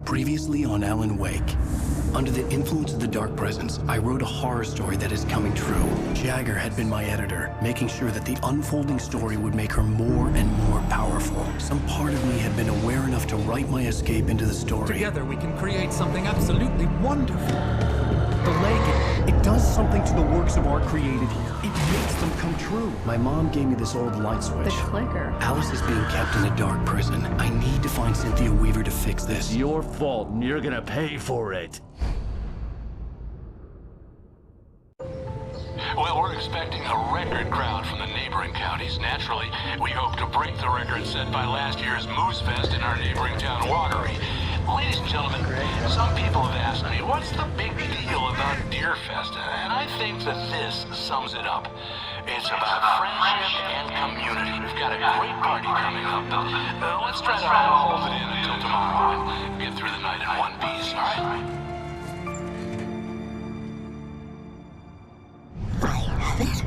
Previously on Alan Wake. Under the influence of the dark presence, I wrote a horror story that is coming true. Jagger had been my editor, making sure that the unfolding story would make her more and more powerful. Some part of me had been aware enough to write my escape into the story. Together we can create something absolutely wonderful. The leg, it does something to the works of art created here. It makes them come true. My mom gave me this old light switch. The clicker. Alice is being kept in a dark prison. I need to find Cynthia Weaver to fix this. It's your fault, and you're gonna pay for it. Well, we're expecting a record crowd from the neighboring counties. Naturally, we hope to break the record set by last year's Moose Fest in our neighboring town, Watery. Ladies and gentlemen, some people have asked me, what's the big deal about Deer Fest? And I think that this sums it up. It's about friendship and community. We've got a great party coming up. Let's try to hold it in until tomorrow and get through the night in one piece, all right? I have it.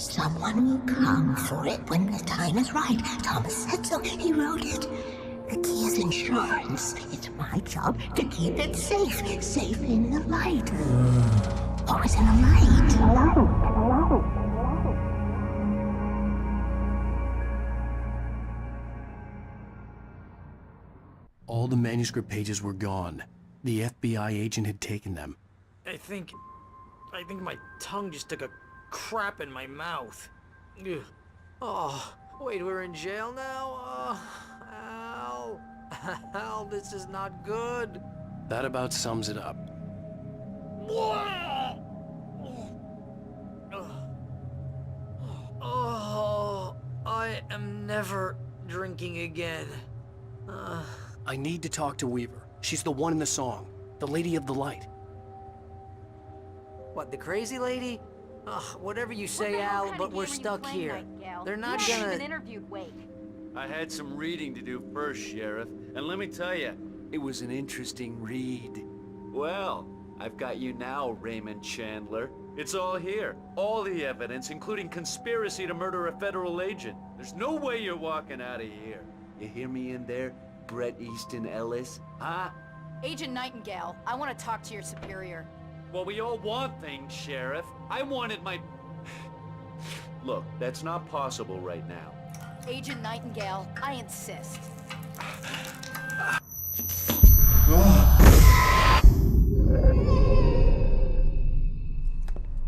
Someone will come for it when the time is right. Thomas said so. He wrote it. The key is insurance. It's my job to keep it safe. Safe in the light. Always in the light. All the manuscript pages were gone. The FBI agent had taken them. I think my tongue just took a crap in my mouth. Ugh. Oh, wait, we're in jail now? Al. Al, this is not good. That about sums it up. Oh, I am never drinking again. I need to talk to Weaver. She's the one in the song. The Lady of the Light. What, the crazy lady? Ugh, whatever you say, Al, but we're stuck here. They're not gonna... interviewed Wake. I had some reading to do first, Sheriff, and let me tell you, it was an interesting read. Well, I've got you now, Raymond Chandler. It's all here. All the evidence, including conspiracy to murder a federal agent. There's no way you're walking out of here. You hear me in there, Bret Easton Ellis? Huh? Agent Nightingale, I want to talk to your superior. Well, we all want things, Sheriff. I wanted my... Look, that's not possible right now. Agent Nightingale, I insist.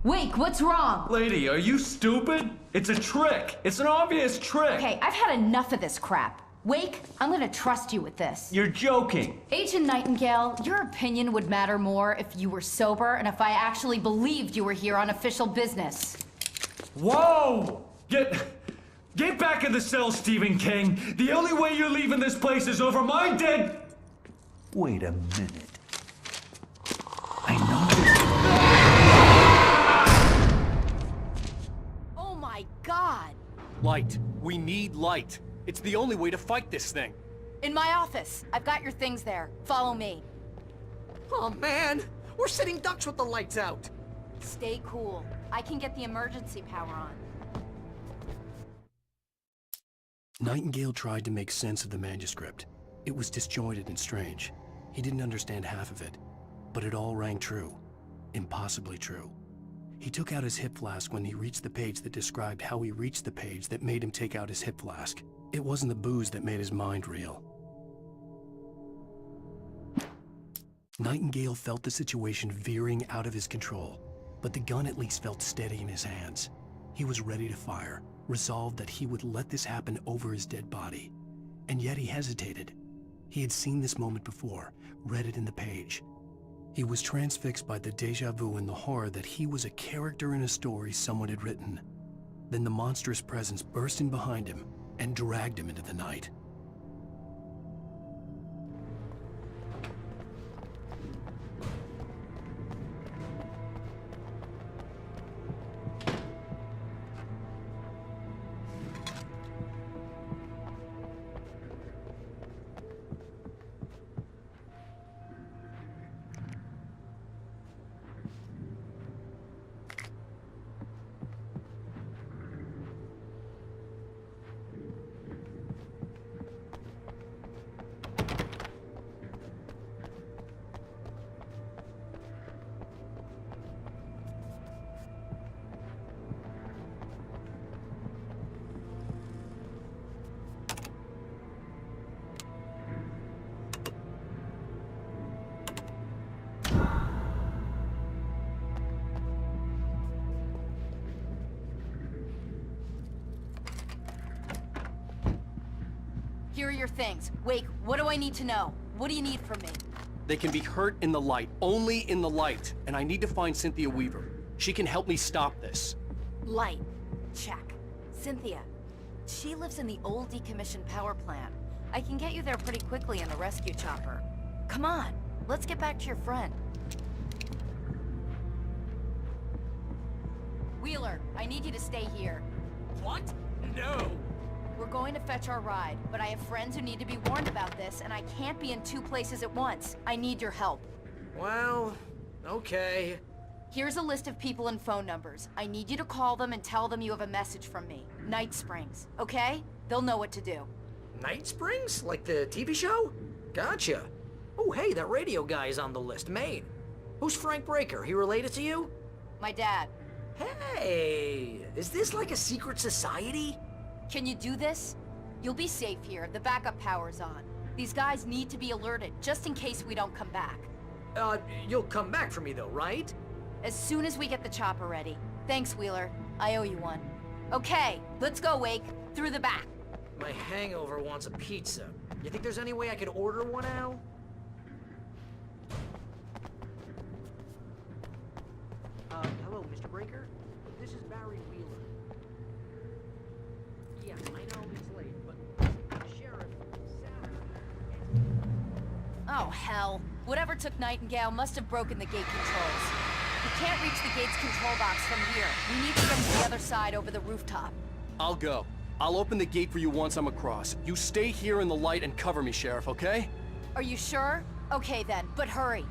Wake, what's wrong? Lady, are you stupid? It's a trick. It's an obvious trick. Okay, I've had enough of this crap. Wake, I'm gonna trust you with this. You're joking. Agent Nightingale, your opinion would matter more if you were sober and if I actually believed you were here on official business. Whoa! Get back in the cell, Stephen King. The only way you're leaving this place is over my dead... Wait a minute. I know... Oh my God! Light. We need light. It's the only way to fight this thing. In my office. I've got your things there. Follow me. Oh man, we're sitting ducks with the lights out. Stay cool. I can get the emergency power on. Nightingale tried to make sense of the manuscript. It was disjointed and strange. He didn't understand half of it, but it all rang true. Impossibly true. He took out his hip flask when he reached the page that described how he reached the page that made him take out his hip flask. It wasn't the booze that made his mind reel. Nightingale felt the situation veering out of his control, but the gun at least felt steady in his hands. He was ready to fire, resolved that he would let this happen over his dead body. And yet he hesitated. He had seen this moment before, read it in the page. He was transfixed by the déjà vu and the horror that he was a character in a story someone had written. Then the monstrous presence burst in behind him and dragged him into the night. Here are your things. Wake, what do I need to know? What do you need from me? They can be hurt in the light, only in the light. And I need to find Cynthia Weaver. She can help me stop this. Light. Check. Cynthia. She lives in the old decommissioned power plant. I can get you there pretty quickly in the rescue chopper. Come on, let's get back to your friend. Wheeler, I need you to stay here. What? No! We're going to fetch our ride, but I have friends who need to be warned about this, and I can't be in two places at once. I need your help. Well, okay. Here's a list of people and phone numbers. I need you to call them and tell them you have a message from me. Night Springs, okay? They'll know what to do. Night Springs? Like the TV show? Gotcha. Oh, hey, that radio guy is on the list, Maine. Who's Frank Breaker? He related to you? My dad. Hey, is this like a secret society? Can you do this? You'll be safe here. The backup power's on. These guys need to be alerted, just in case we don't come back. You'll come back for me though, right? As soon as we get the chopper ready. Thanks, Wheeler. I owe you one. Okay, let's go, Wake. Through the back. My hangover wants a pizza. You think there's any way I could order one, Al? Hello, Mr. Breaker? This is Barry Wheeler. Yeah, I know it's late, but Sheriff, Oh, hell. Whatever took Nightingale must have broken the gate controls. We can't reach the gate's control box from here. We need to get to the other side over the rooftop. I'll go. I'll open the gate for you once I'm across. You stay here in the light and cover me, Sheriff, okay? Are you sure? Okay then, but hurry.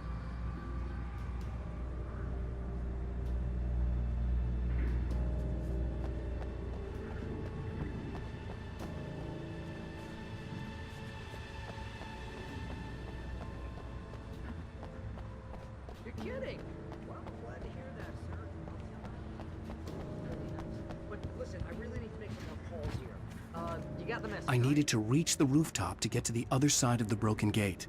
You're kidding! Well, I'm glad to hear that, sir. But listen, I really need to make some more calls here. You got the message, I needed to reach the rooftop to get to the other side of the broken gate.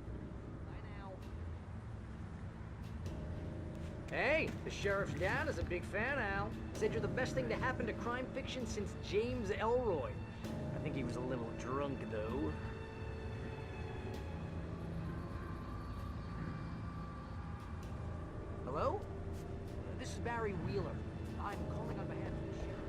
Hey, the sheriff's dad is a big fan, Al. Said you're the best thing to happen to crime fiction since James Elroy. I think he was a little drunk, though. Hello? This is Barry Wheeler. I'm calling on behalf of the sheriff.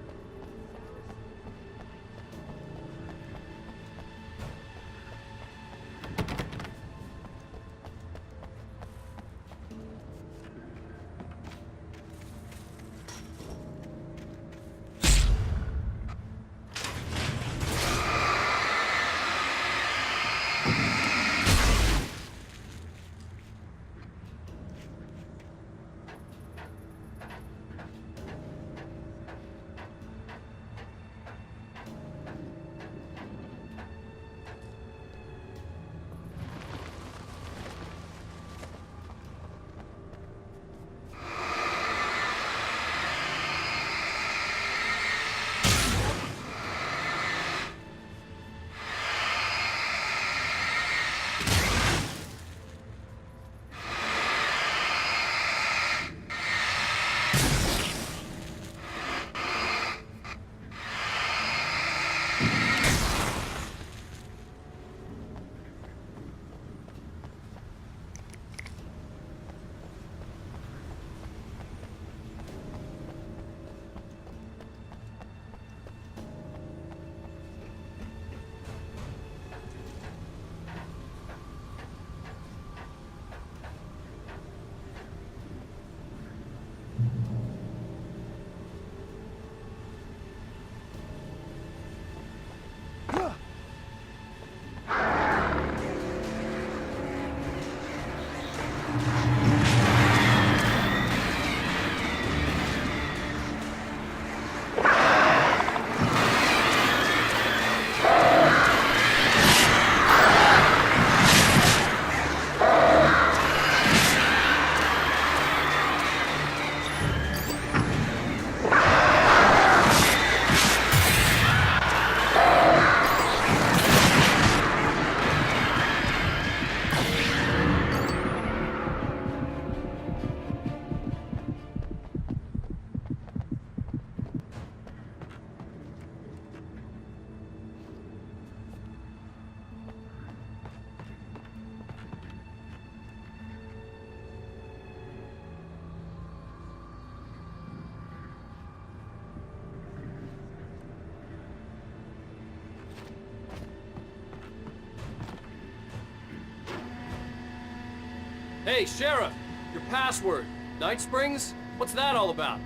Hey, Sheriff! Your password. Night Springs? What's that all about?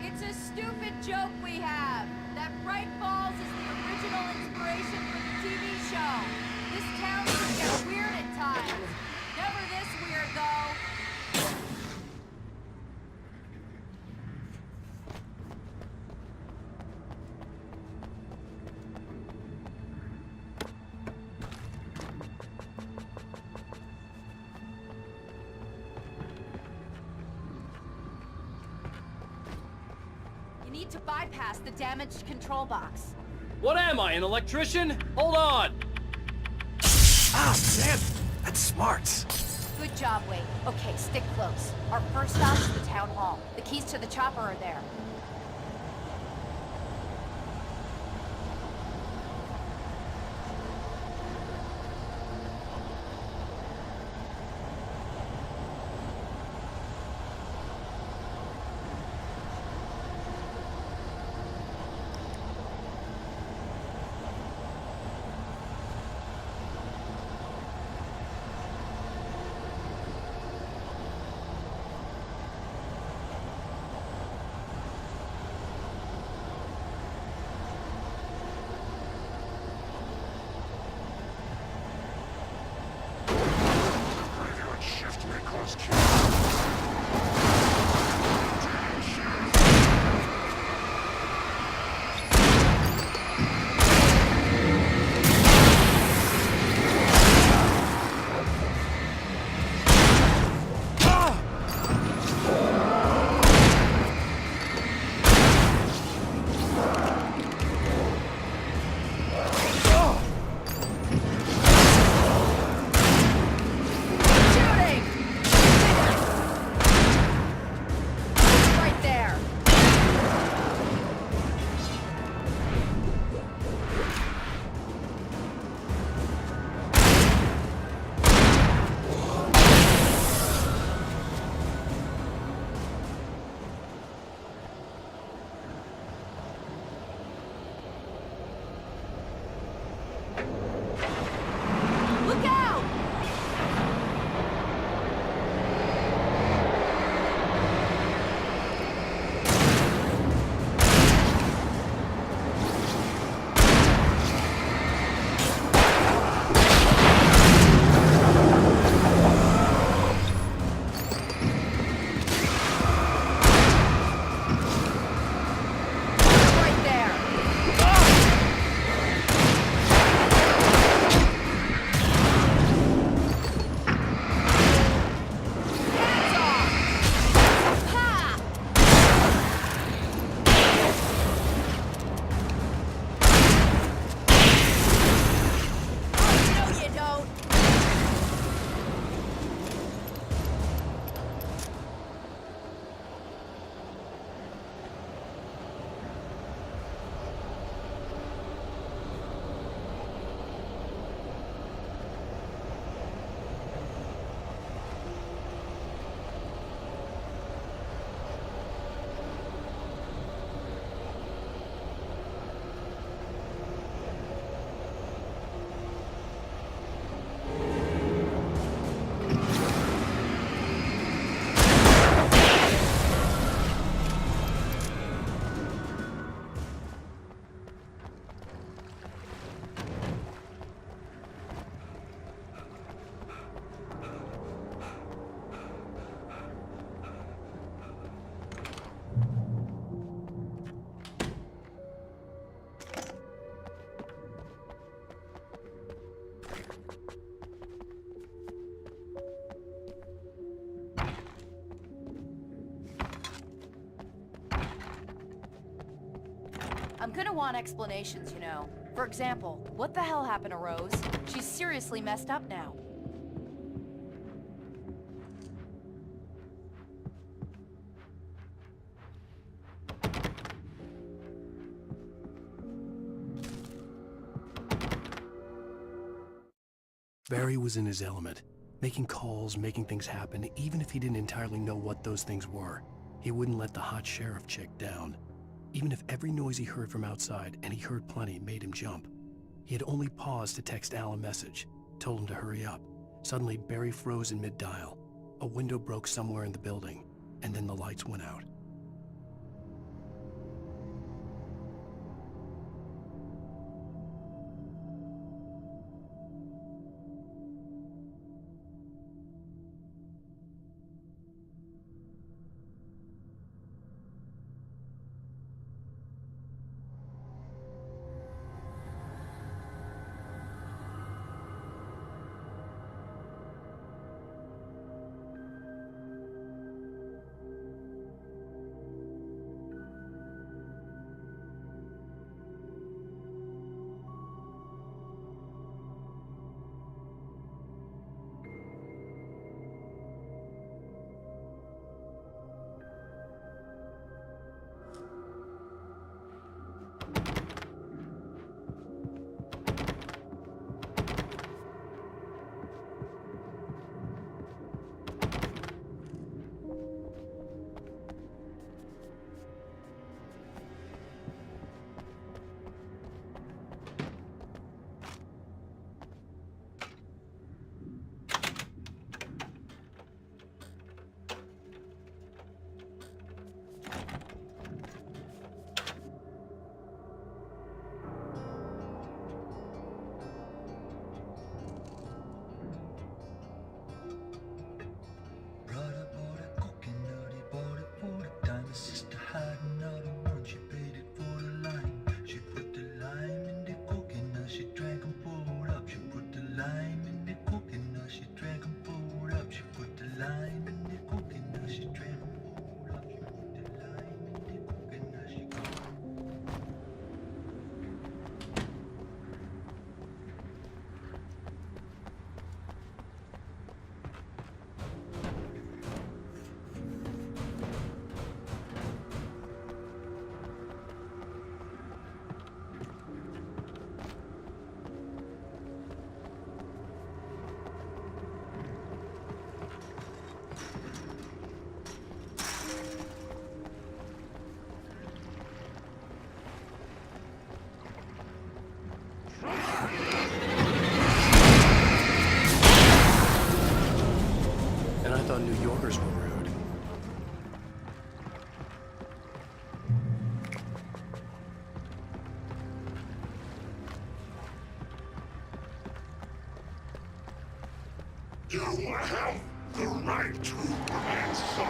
It's a stupid joke we have. That Bright Falls is the original inspiration for the TV show. This town can get weird at times. Never this weird, though. You need to bypass the damaged control box. What am I, an electrician? Hold on! Ah, damn! That's smart. Good job, Wade. Okay, stick close. Our first stop is the town hall. The keys to the chopper are there. I'm gonna want explanations, you know. For example, what the hell happened to Rose? She's seriously messed up now. Barry was in his element, making calls, making things happen, even if he didn't entirely know what those things were. He wouldn't let the hot sheriff chick down. Even if every noise he heard from outside, and he heard plenty, made him jump. He had only paused to text Al a message, told him to hurry up. Suddenly, Barry froze in mid-dial. A window broke somewhere in the building, and then the lights went out. New Yorkers were rude. You have the right to answer.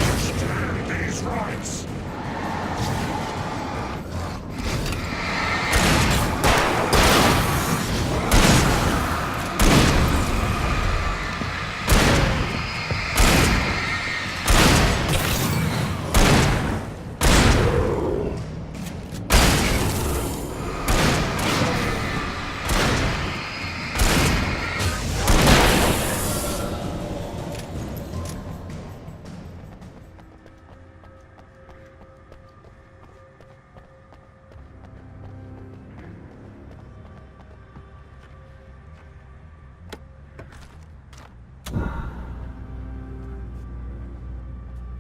Understand these rights.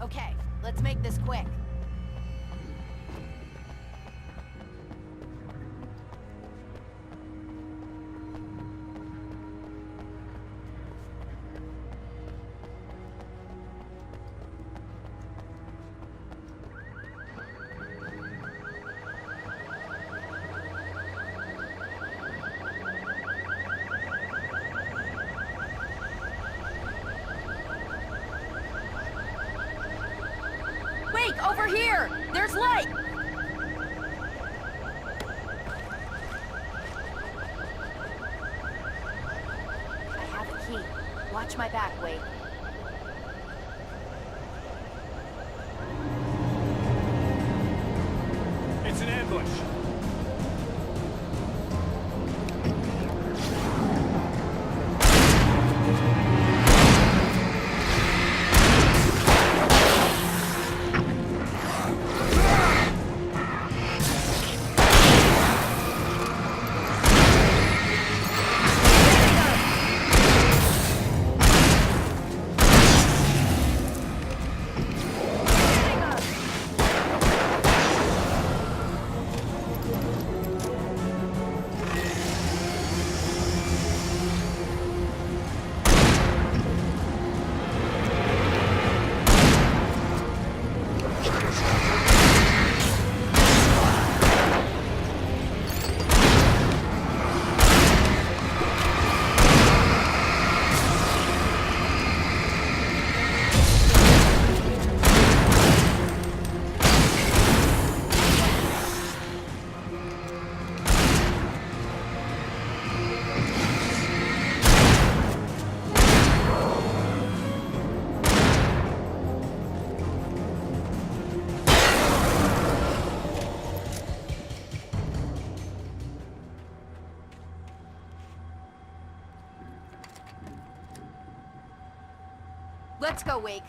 Okay, let's make this quick. Wait, over here! There's light! I have the key. Watch my back, Wade. It's an ambush. Let's go, Wake.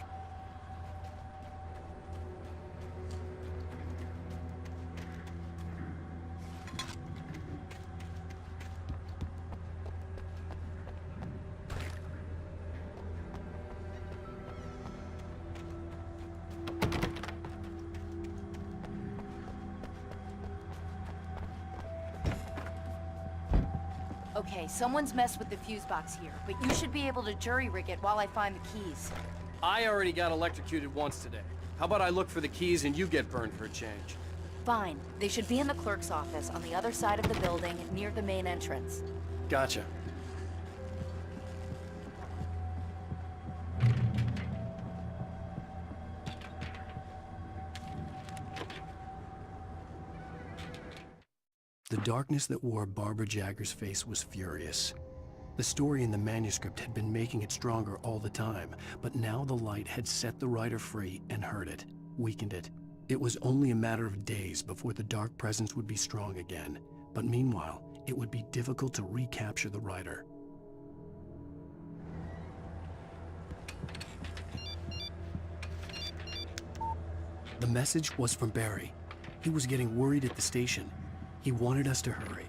Okay, someone's messed with the fuse box here, but you should be able to jury-rig it while I find the keys. I already got electrocuted once today. How about I look for the keys and you get burned for a change? Fine. They should be in the clerk's office on the other side of the building, near the main entrance. Gotcha. The darkness that wore Barbara Jagger's face was furious. The story in the manuscript had been making it stronger all the time, but now the light had set the writer free and hurt it, weakened it. It was only a matter of days before the dark presence would be strong again, but meanwhile, it would be difficult to recapture the writer. The message was from Barry. He was getting worried at the station. He wanted us to hurry.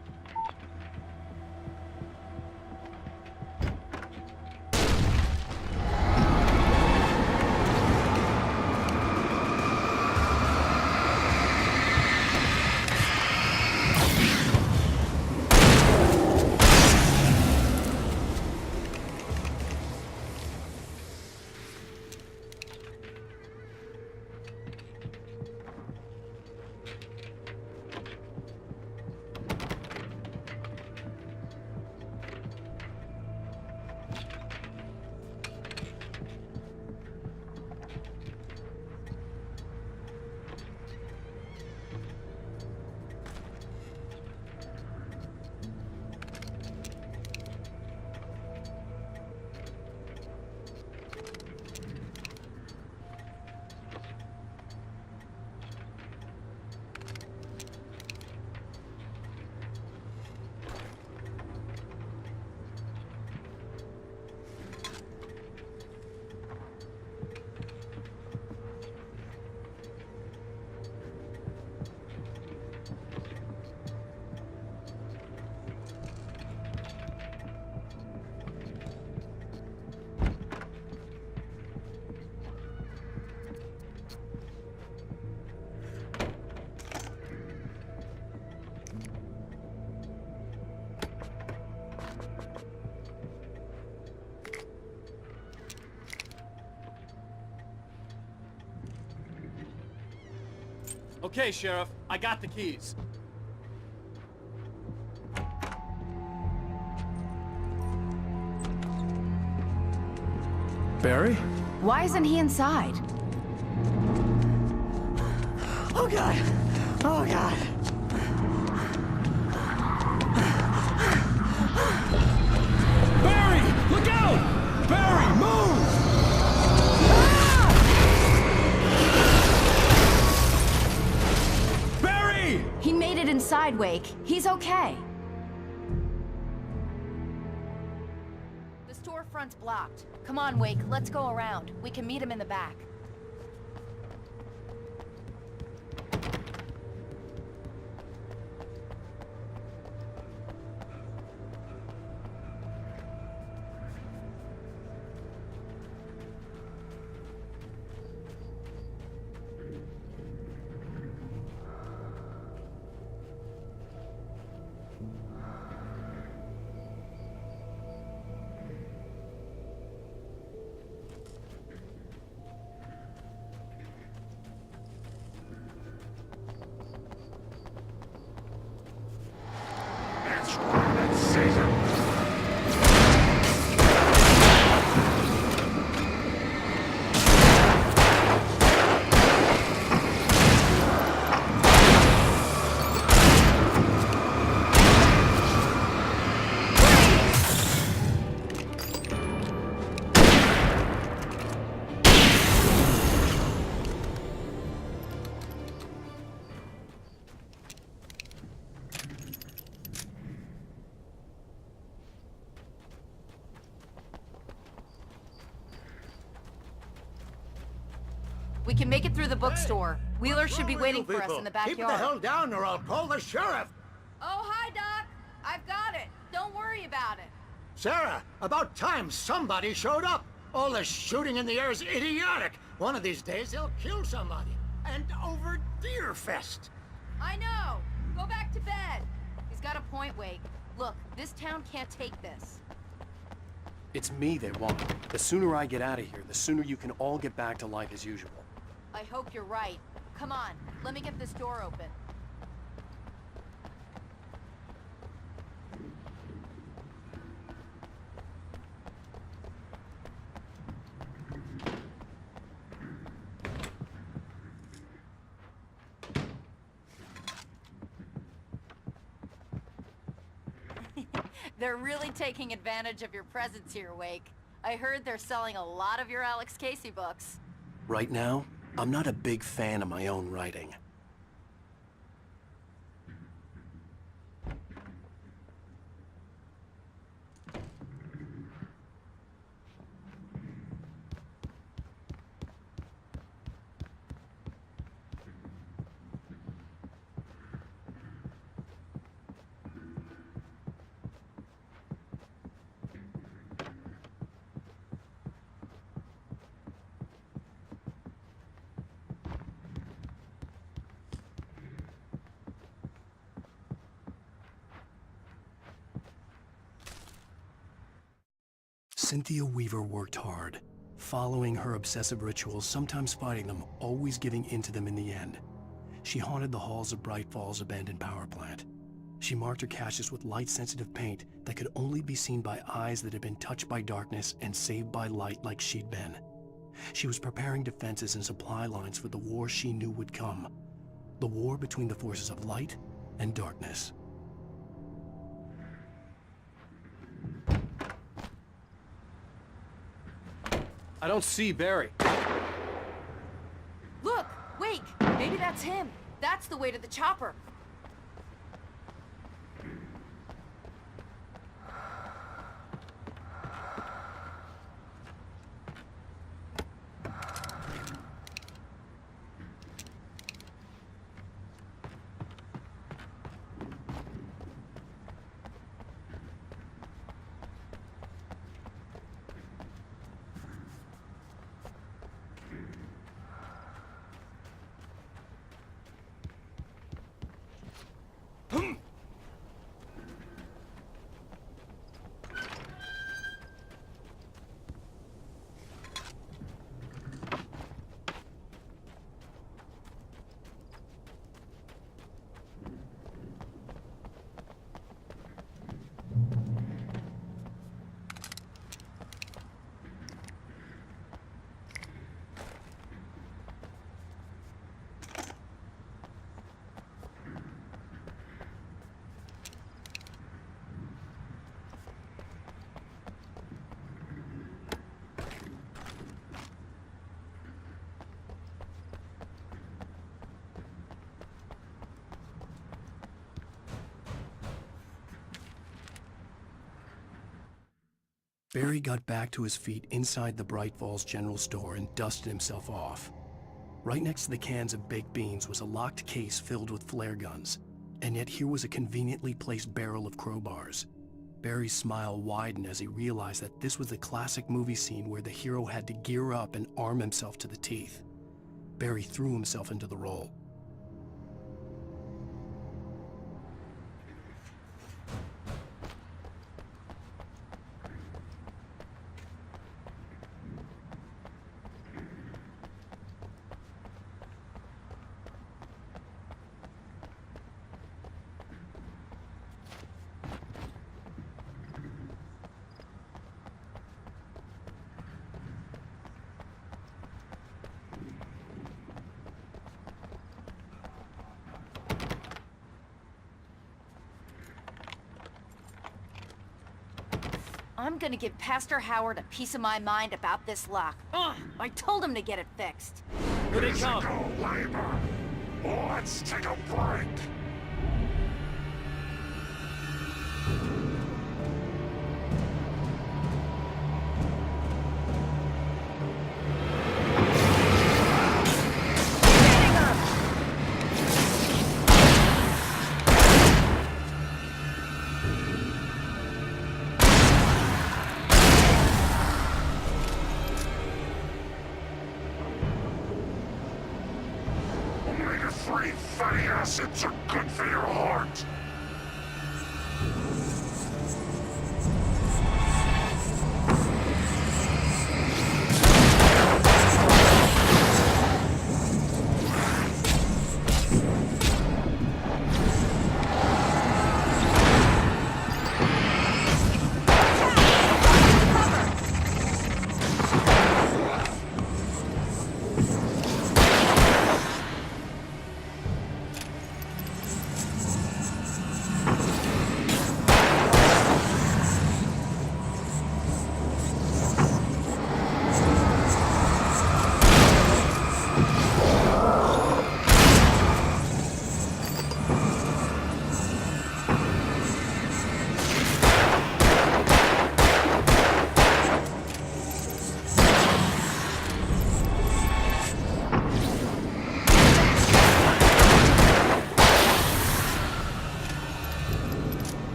Okay, Sheriff, I got the keys. Barry? Why isn't he inside? Oh God! Oh God! Barry! Look out! Barry, move! Barry! He made it inside, Wake. He's okay. The storefront's blocked. Come on, Wake. Let's go around. We can meet him in the back. We can make it through the bookstore. Wheeler should be waiting for us in the Keep the backyard. hell down or I'll call the sheriff. Oh, hi, Doc. I've got it. Don't worry about it. Sarah, about time somebody showed up. All this shooting in the air is idiotic. One of these days they'll kill somebody. And over Deerfest. I know. Go back to bed. He's got a point, Wake. Look, this town can't take this. It's me they want. The sooner I get out of here, the sooner you can all get back to life as usual. I hope you're right. Come on, let me get this door open. They're really taking advantage of your presence here, Wake. I heard they're selling a lot of your Alex Casey books. Right now, I'm not a big fan of my own writing. Cynthia Weaver worked hard, following her obsessive rituals, sometimes fighting them, always giving in to them in the end. She haunted the halls of Bright Falls' abandoned power plant. She marked her caches with light-sensitive paint that could only be seen by eyes that had been touched by darkness and saved by light like she'd been. She was preparing defenses and supply lines for the war she knew would come. The war between the forces of light and darkness. I don't see Barry. Look! Wake! Maybe that's him. That's the way to the chopper. Barry got back to his feet inside the Bright Falls General Store and dusted himself off. Right next to the cans of baked beans was a locked case filled with flare guns, and yet here was a conveniently placed barrel of crowbars. Barry's smile widened as he realized that this was the classic movie scene where the hero had to gear up and arm himself to the teeth. Barry threw himself into the role. I'm gonna give Pastor Howard a piece of my mind about this lock. Ugh, I told him to get it fixed. Here they come. Physical labor. Let's take a break. acids are good for your heart.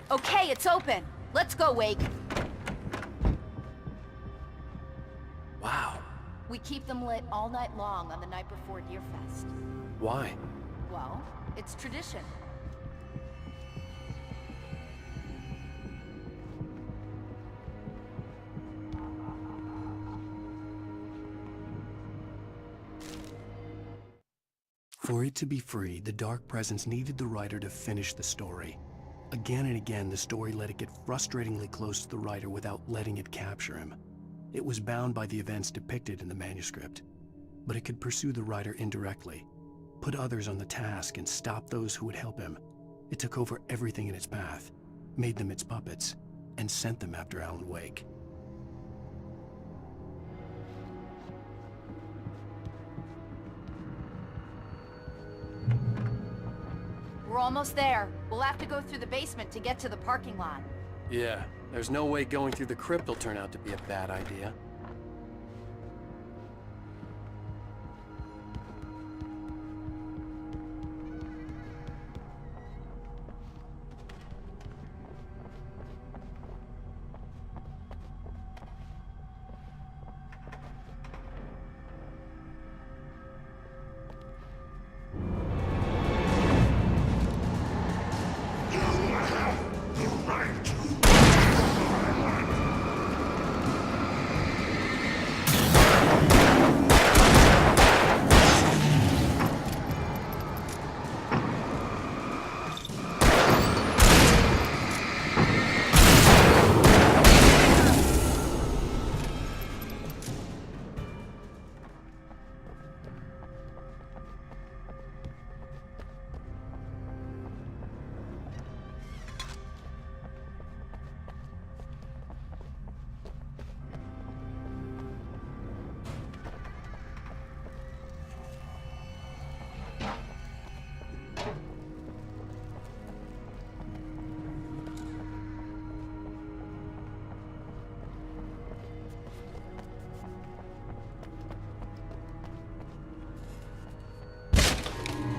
Okay, it's open. Let's go, Wake. Wow. We keep them lit all night long on the night before Deerfest. Why? Well, it's tradition. For it to be free, the Dark Presence needed the writer to finish the story. Again and again, the story let it get frustratingly close to the writer without letting it capture him. It was bound by the events depicted in the manuscript, but it could pursue the writer indirectly, put others on the task, and stop those who would help him. It took over everything in its path, made them its puppets, and sent them after Alan Wake. We're almost there. We'll have to go through the basement to get to the parking lot. Yeah, there's no way going through the crypt will turn out to be a bad idea.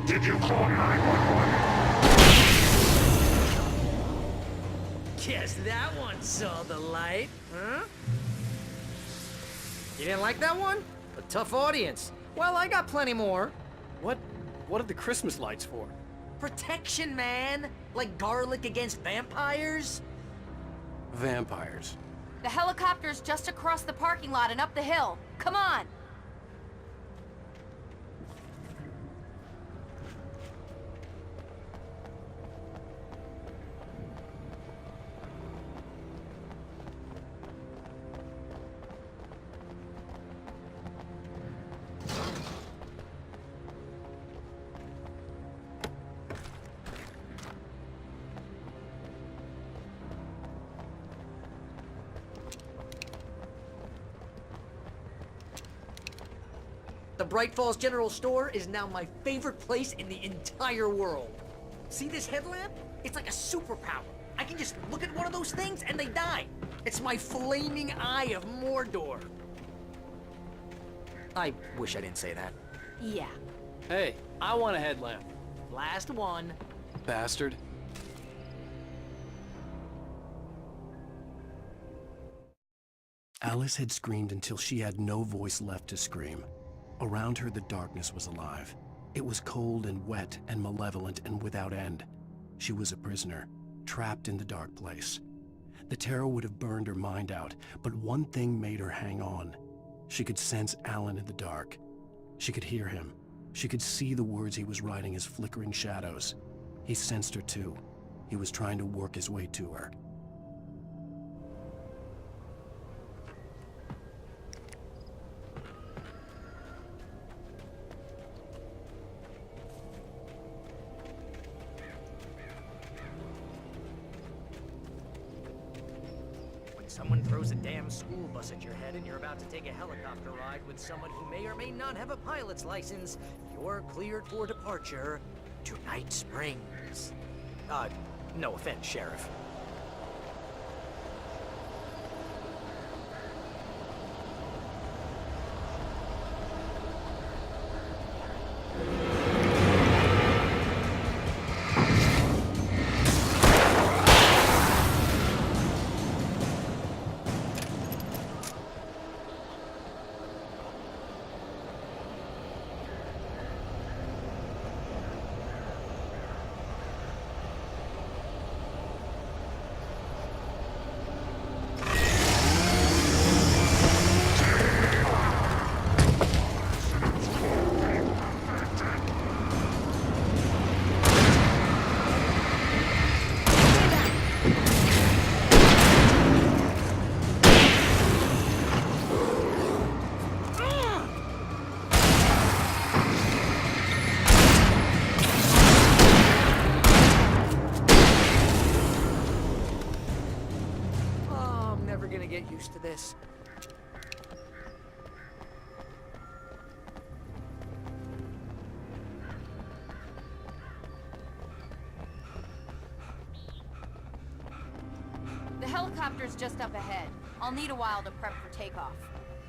Did you call 911? Guess that one saw the light, huh? You didn't like that one? A tough audience. Well, I got plenty more. What are the Christmas lights for? Protection, man! Like garlic against vampires? Vampires. The helicopter's just across the parking lot and up the hill. Come on! The Bright Falls General Store is now my favorite place in the entire world. See this headlamp? It's like a superpower. I can just look at one of those things and they die. It's my flaming eye of Mordor. I wish I didn't say that. Yeah. Hey, I want a headlamp. Last one. Bastard. Alice had screamed until she had no voice left to scream. Around her, the darkness was alive. It was cold and wet and malevolent and without end. She was a prisoner, trapped in the dark place. The terror would have burned her mind out, but one thing made her hang on. She could sense Alan in the dark. She could hear him. She could see the words he was writing as flickering shadows. He sensed her too. He was trying to work his way to her. Someone throws a damn school bus at your head and you're about to take a helicopter ride with someone who may or may not have a pilot's license, you're cleared for departure to Night Springs. No offense, Sheriff. Get used to this. The helicopter's just up ahead. I'll need a while to prep for takeoff.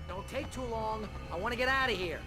Don't take too long. I want to get out of here.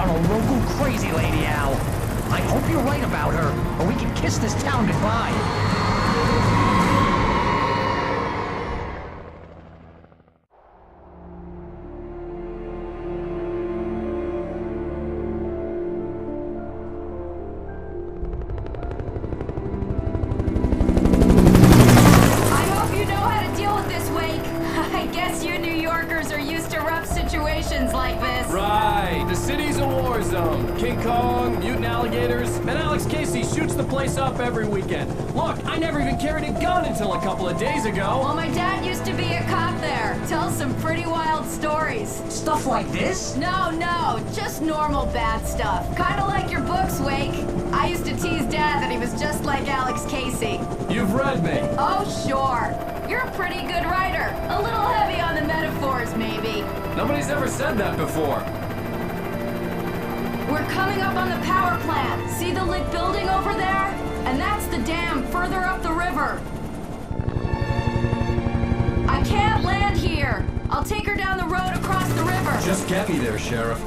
a local crazy lady, Al. I hope you're right about her, or we can kiss this town goodbye. Like this. Right, the city's a war zone. King Kong, mutant alligators, and Alex Casey shoots the place up every weekend. Look, I never even carried a gun until a couple of days ago. Well, my dad used to be a cop there. Tells some pretty wild stories. Stuff like this? No, just normal bad stuff. Kinda like your books, Wake. I used to tease Dad that he was just like Alex Casey. You've read me. Oh, sure. You're a pretty good writer. A little heavy on the metaphors, maybe. Nobody's ever said that before. We're coming up on the power plant. See the lit building over there? And that's the dam further up the river. I can't land here. I'll take her down the road across the river. Just get me there, Sheriff.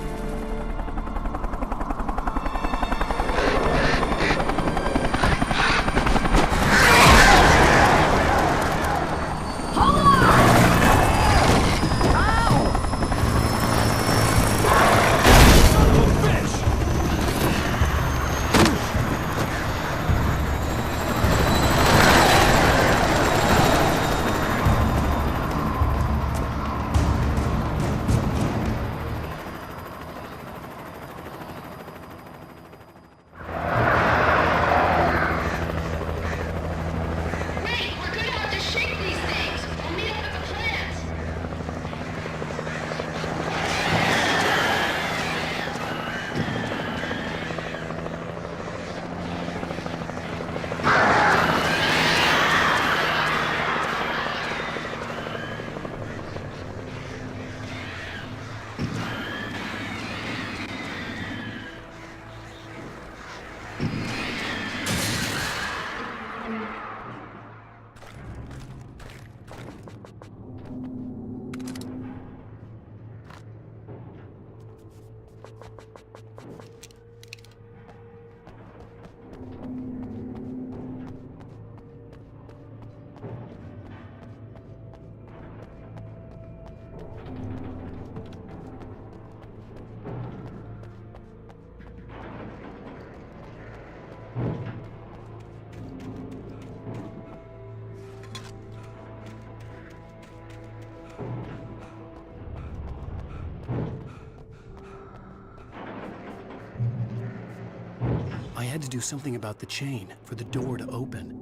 I had to do something about the chain for the door to open.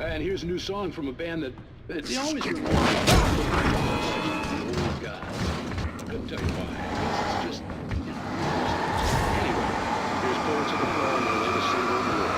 And here's a new song from a band that they always remind me of the old guys. Couldn't tell you why. It's just, you know. Anyway, here's Poets of the Fall and their latest single, War.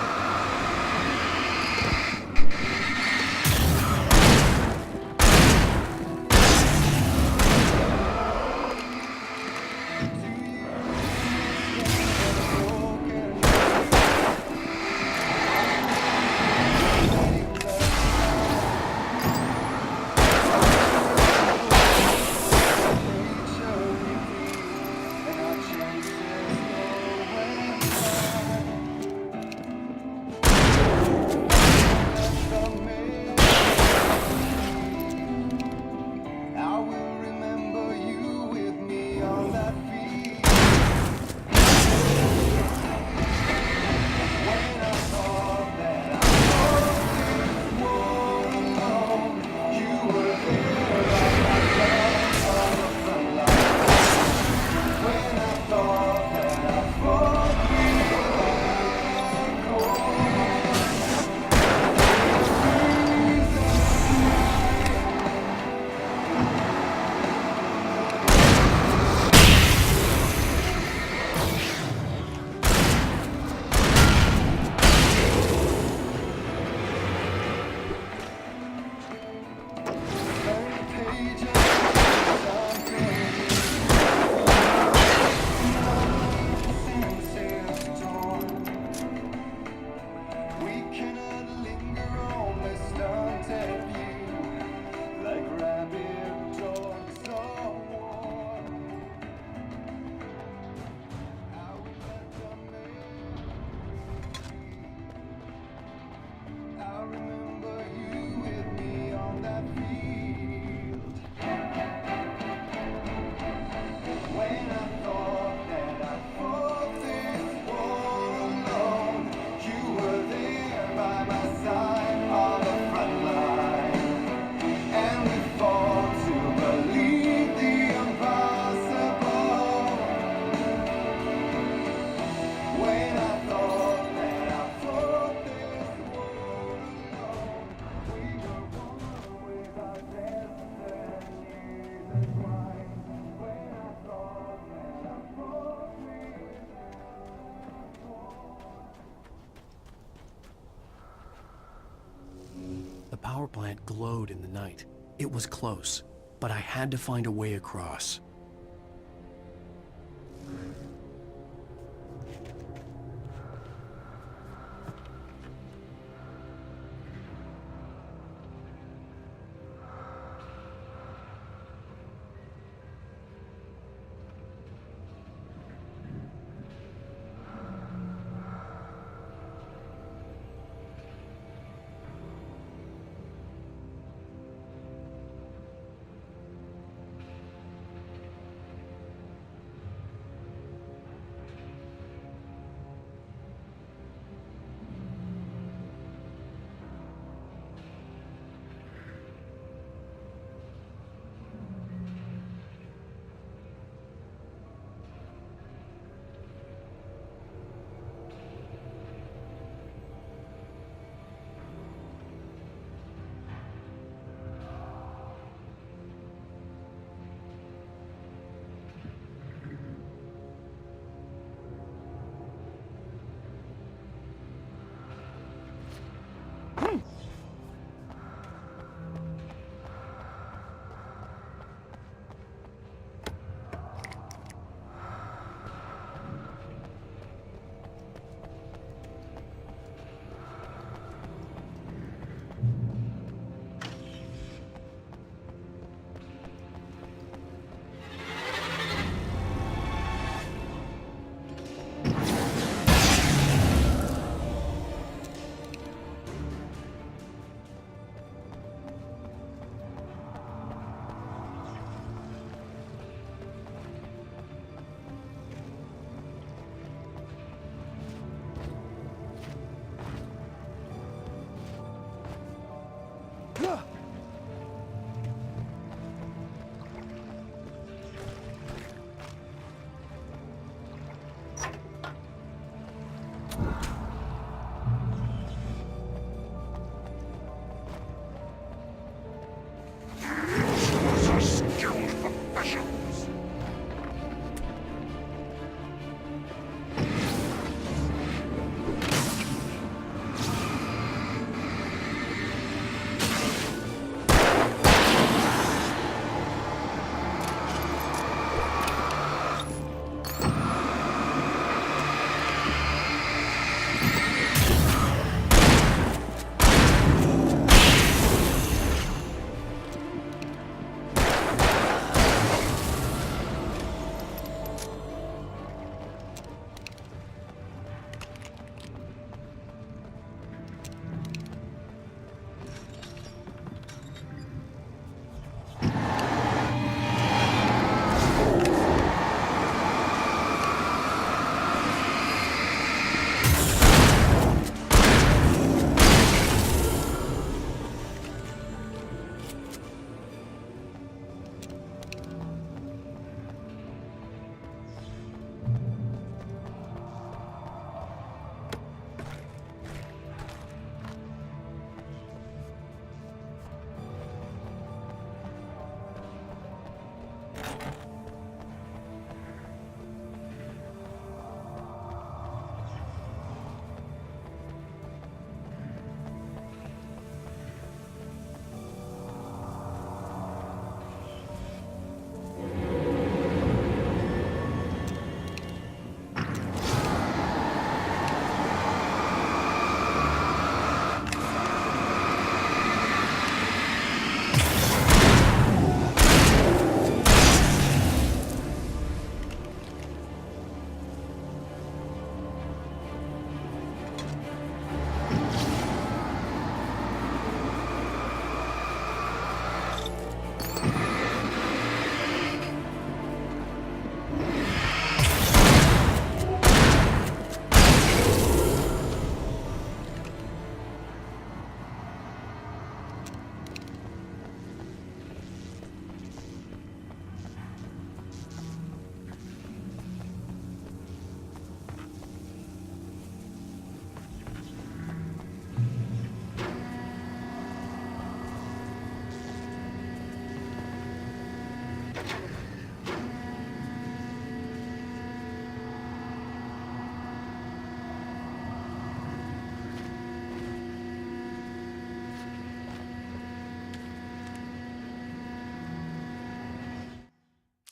The power plant glowed in the night. It was close, but I had to find a way across.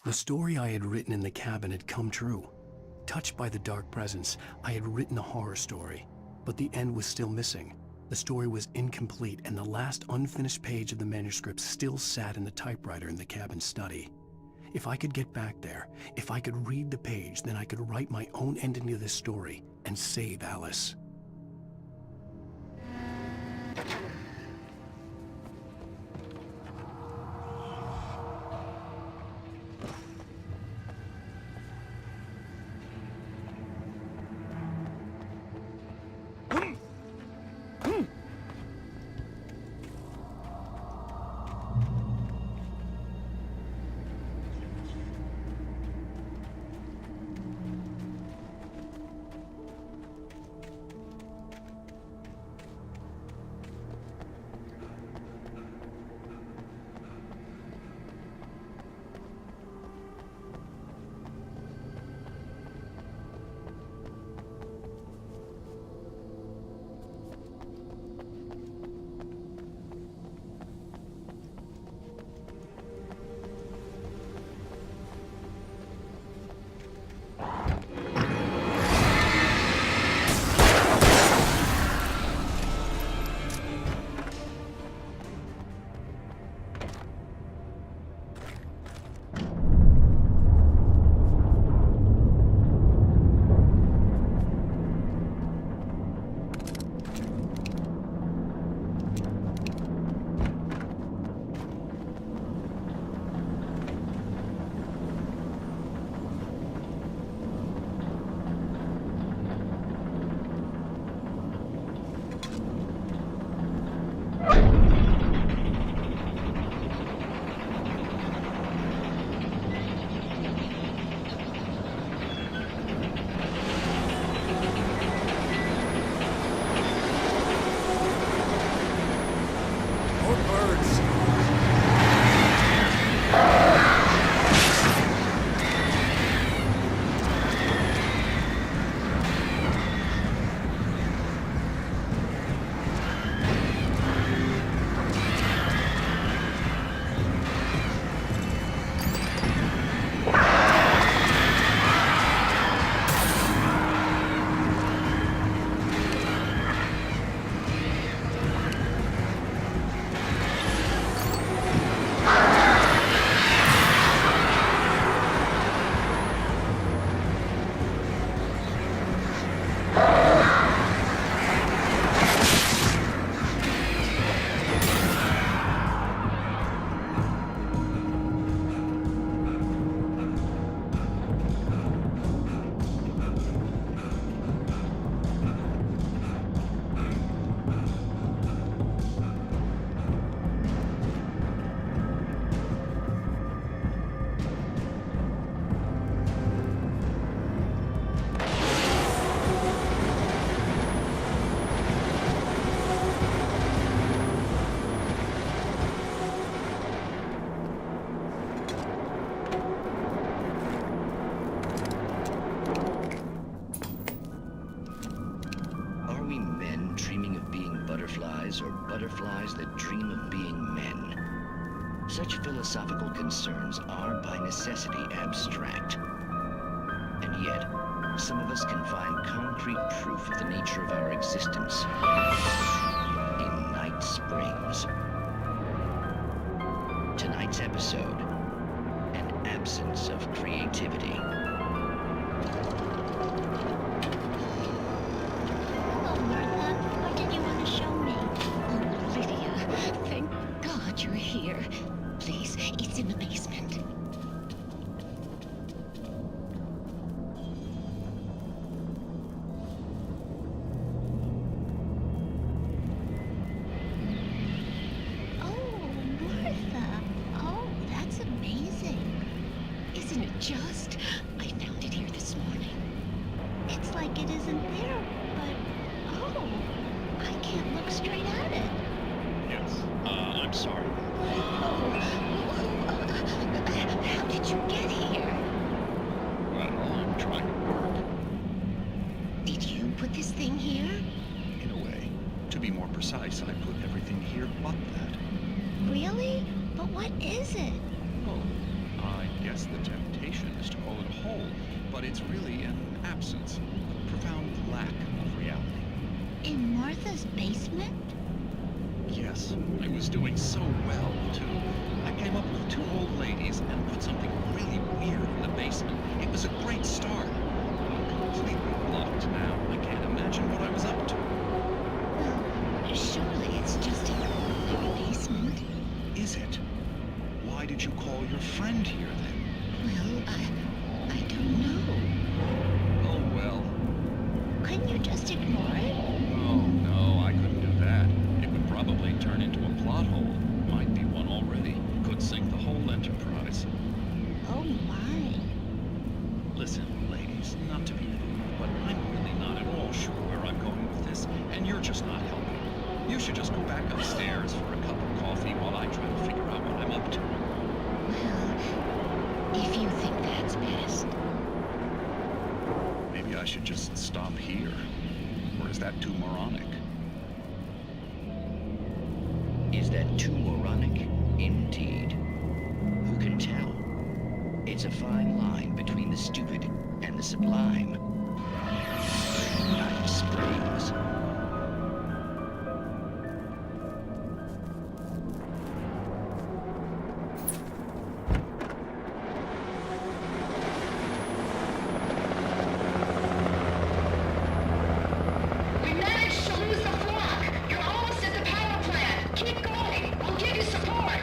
The story I had written in the cabin had come true. Touched by the dark presence, I had written a horror story, but the end was still missing. The story was incomplete, and the last unfinished page of the manuscript still sat in the typewriter in the cabin study. If I could get back there, if I could read the page, then I could write my own ending to this story and save Alice. Or butterflies that dream of being men. Such philosophical concerns are by necessity abstract. And yet, some of us can find concrete proof of the nature of our existence in Night Springs. Tonight's episode, an absence of creativity. Here. Please, it's in the basement. Oh, Martha. Oh, that's amazing. Isn't it just? I found it here this morning. It's like it isn't there, but... Oh, I can't look straight at it. Yes, I'm sorry. How did you get here? Well, I'm trying to work. Did you put this thing here? In a way. To be more precise, I put everything here but that. Really? But what is it? Oh, I Yes, the temptation is to call it a hole, but it's really an absence, a profound lack of reality. In Martha's basement? Yes, I was doing so well, too. I came up with 2 old ladies and put something really weird in the basement. It was a great start. I'm completely blocked now. I can't imagine what I was up to. Well, surely it's just a basement. Is it? Why did you call your friend here, then? Well, I don't know. Oh, well. Couldn't you just ignore it? Oh, no, I couldn't do that. It would probably turn into a plot hole. Might be one already. Could sink the whole enterprise. Oh my. Listen, ladies, not to be rude, but I'm really not at all sure where I'm going with this, and you're just not helping. You should just go back upstairs for a cup of coffee while I try to figure out what I'm up to. Well, if you think that's best. Maybe I should just stop here. Or is that too moronic? Is that too moronic? Indeed. Who can tell? It's a fine line between the stupid and the sublime. Night Springs. We managed to lose the flock. You're almost at the power plant. Keep going. We'll give you support.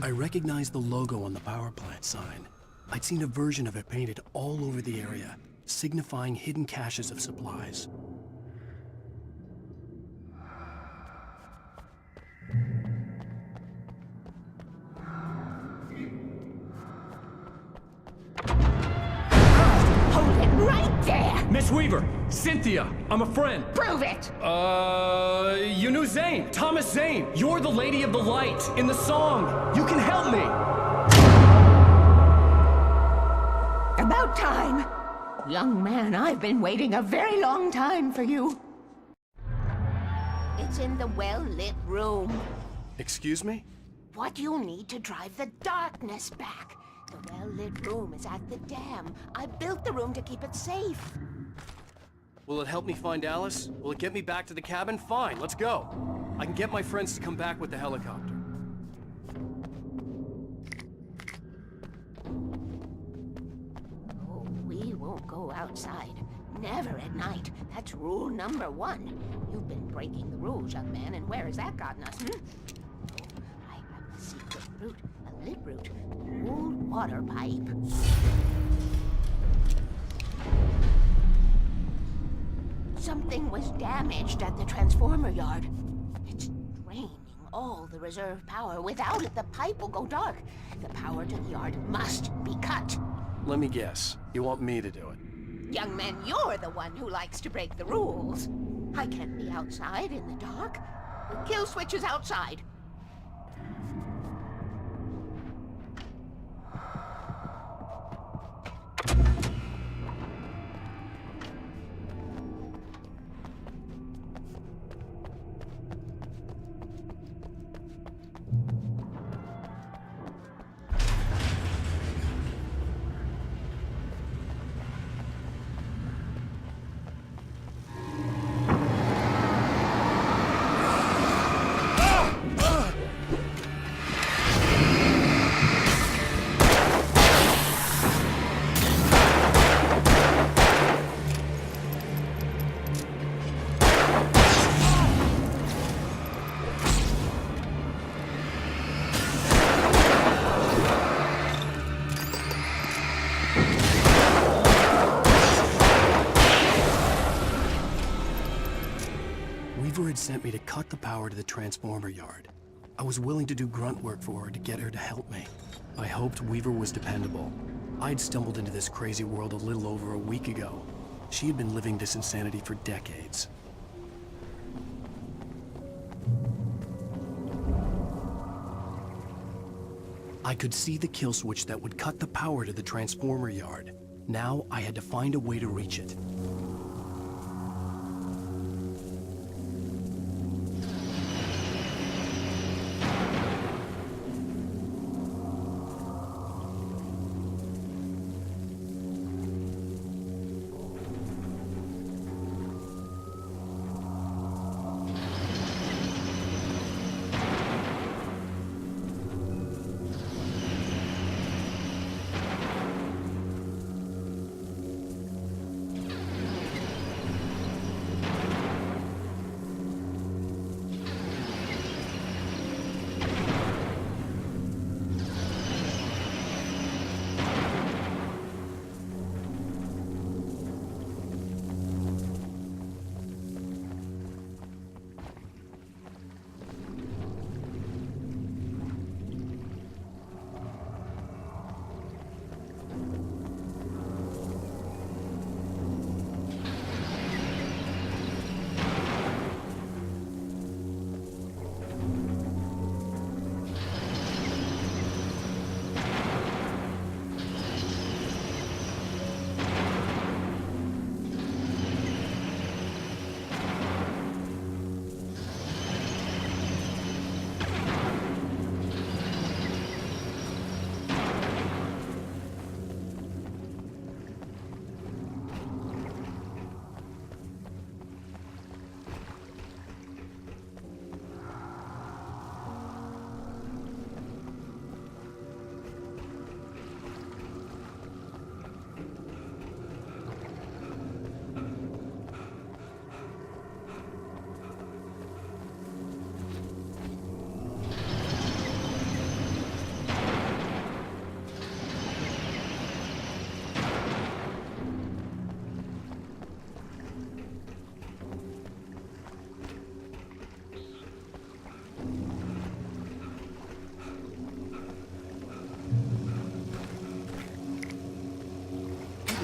I recognized the logo on the power plant sign. I'd seen a version of it painted all over the area, signifying hidden caches of supplies. right there! Miss Weaver, Cynthia, I'm a friend. Prove it! You knew Zane, Thomas Zane. You're the Lady of the Light in the song. You can help me. About time. Young man, I've been waiting a very long time for you. It's in the well-lit room. Excuse me? What you'll need to drive the darkness back. The well-lit room is at the dam. I built the room to keep it safe. Will it help me find Alice? Will it get me back to the cabin? Fine, let's go. I can get my friends to come back with the helicopter. Oh, we won't go outside. Never at night. That's rule number 1. You've been breaking the rules, young man, and where has that gotten us, I have a secret route, a lit route, an old water pipe. Something was damaged at the transformer yard. It's draining all the reserve power. Without it, the pipe will go dark. The power to the yard must be cut. Let me guess. You want me to do it? Young man, you're the one who likes to break the rules. I can't be outside in the dark. The kill switch is outside. Weaver had sent me to cut the power to the transformer yard. I was willing to do grunt work for her to get her to help me. I hoped Weaver was dependable. I'd stumbled into this crazy world a little over a week ago. She had been living this insanity for decades. I could see the kill switch that would cut the power to the transformer yard. Now I had to find a way to reach it.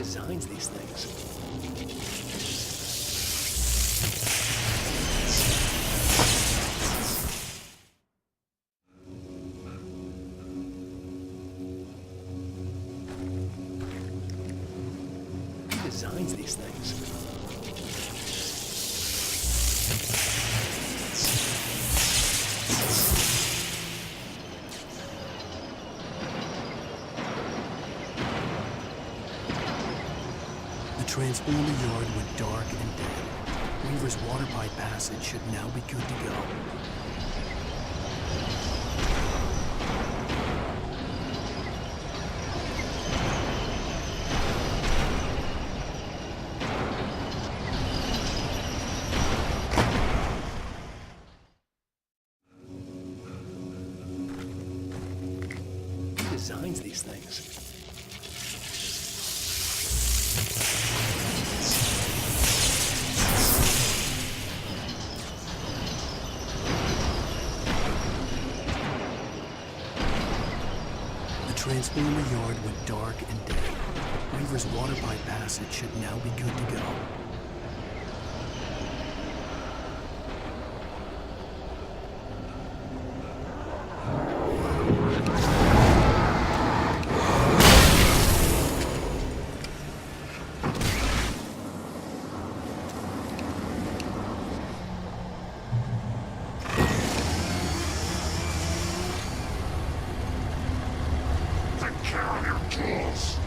designs these things? Who designs these things? The transformer yard went dark and dead. Weaver's water pipe passage should now be good to go. Who designs these things? The transformer yard went dark and dead. Weaver's water pipe passage should now be good to go. Take care of your tools.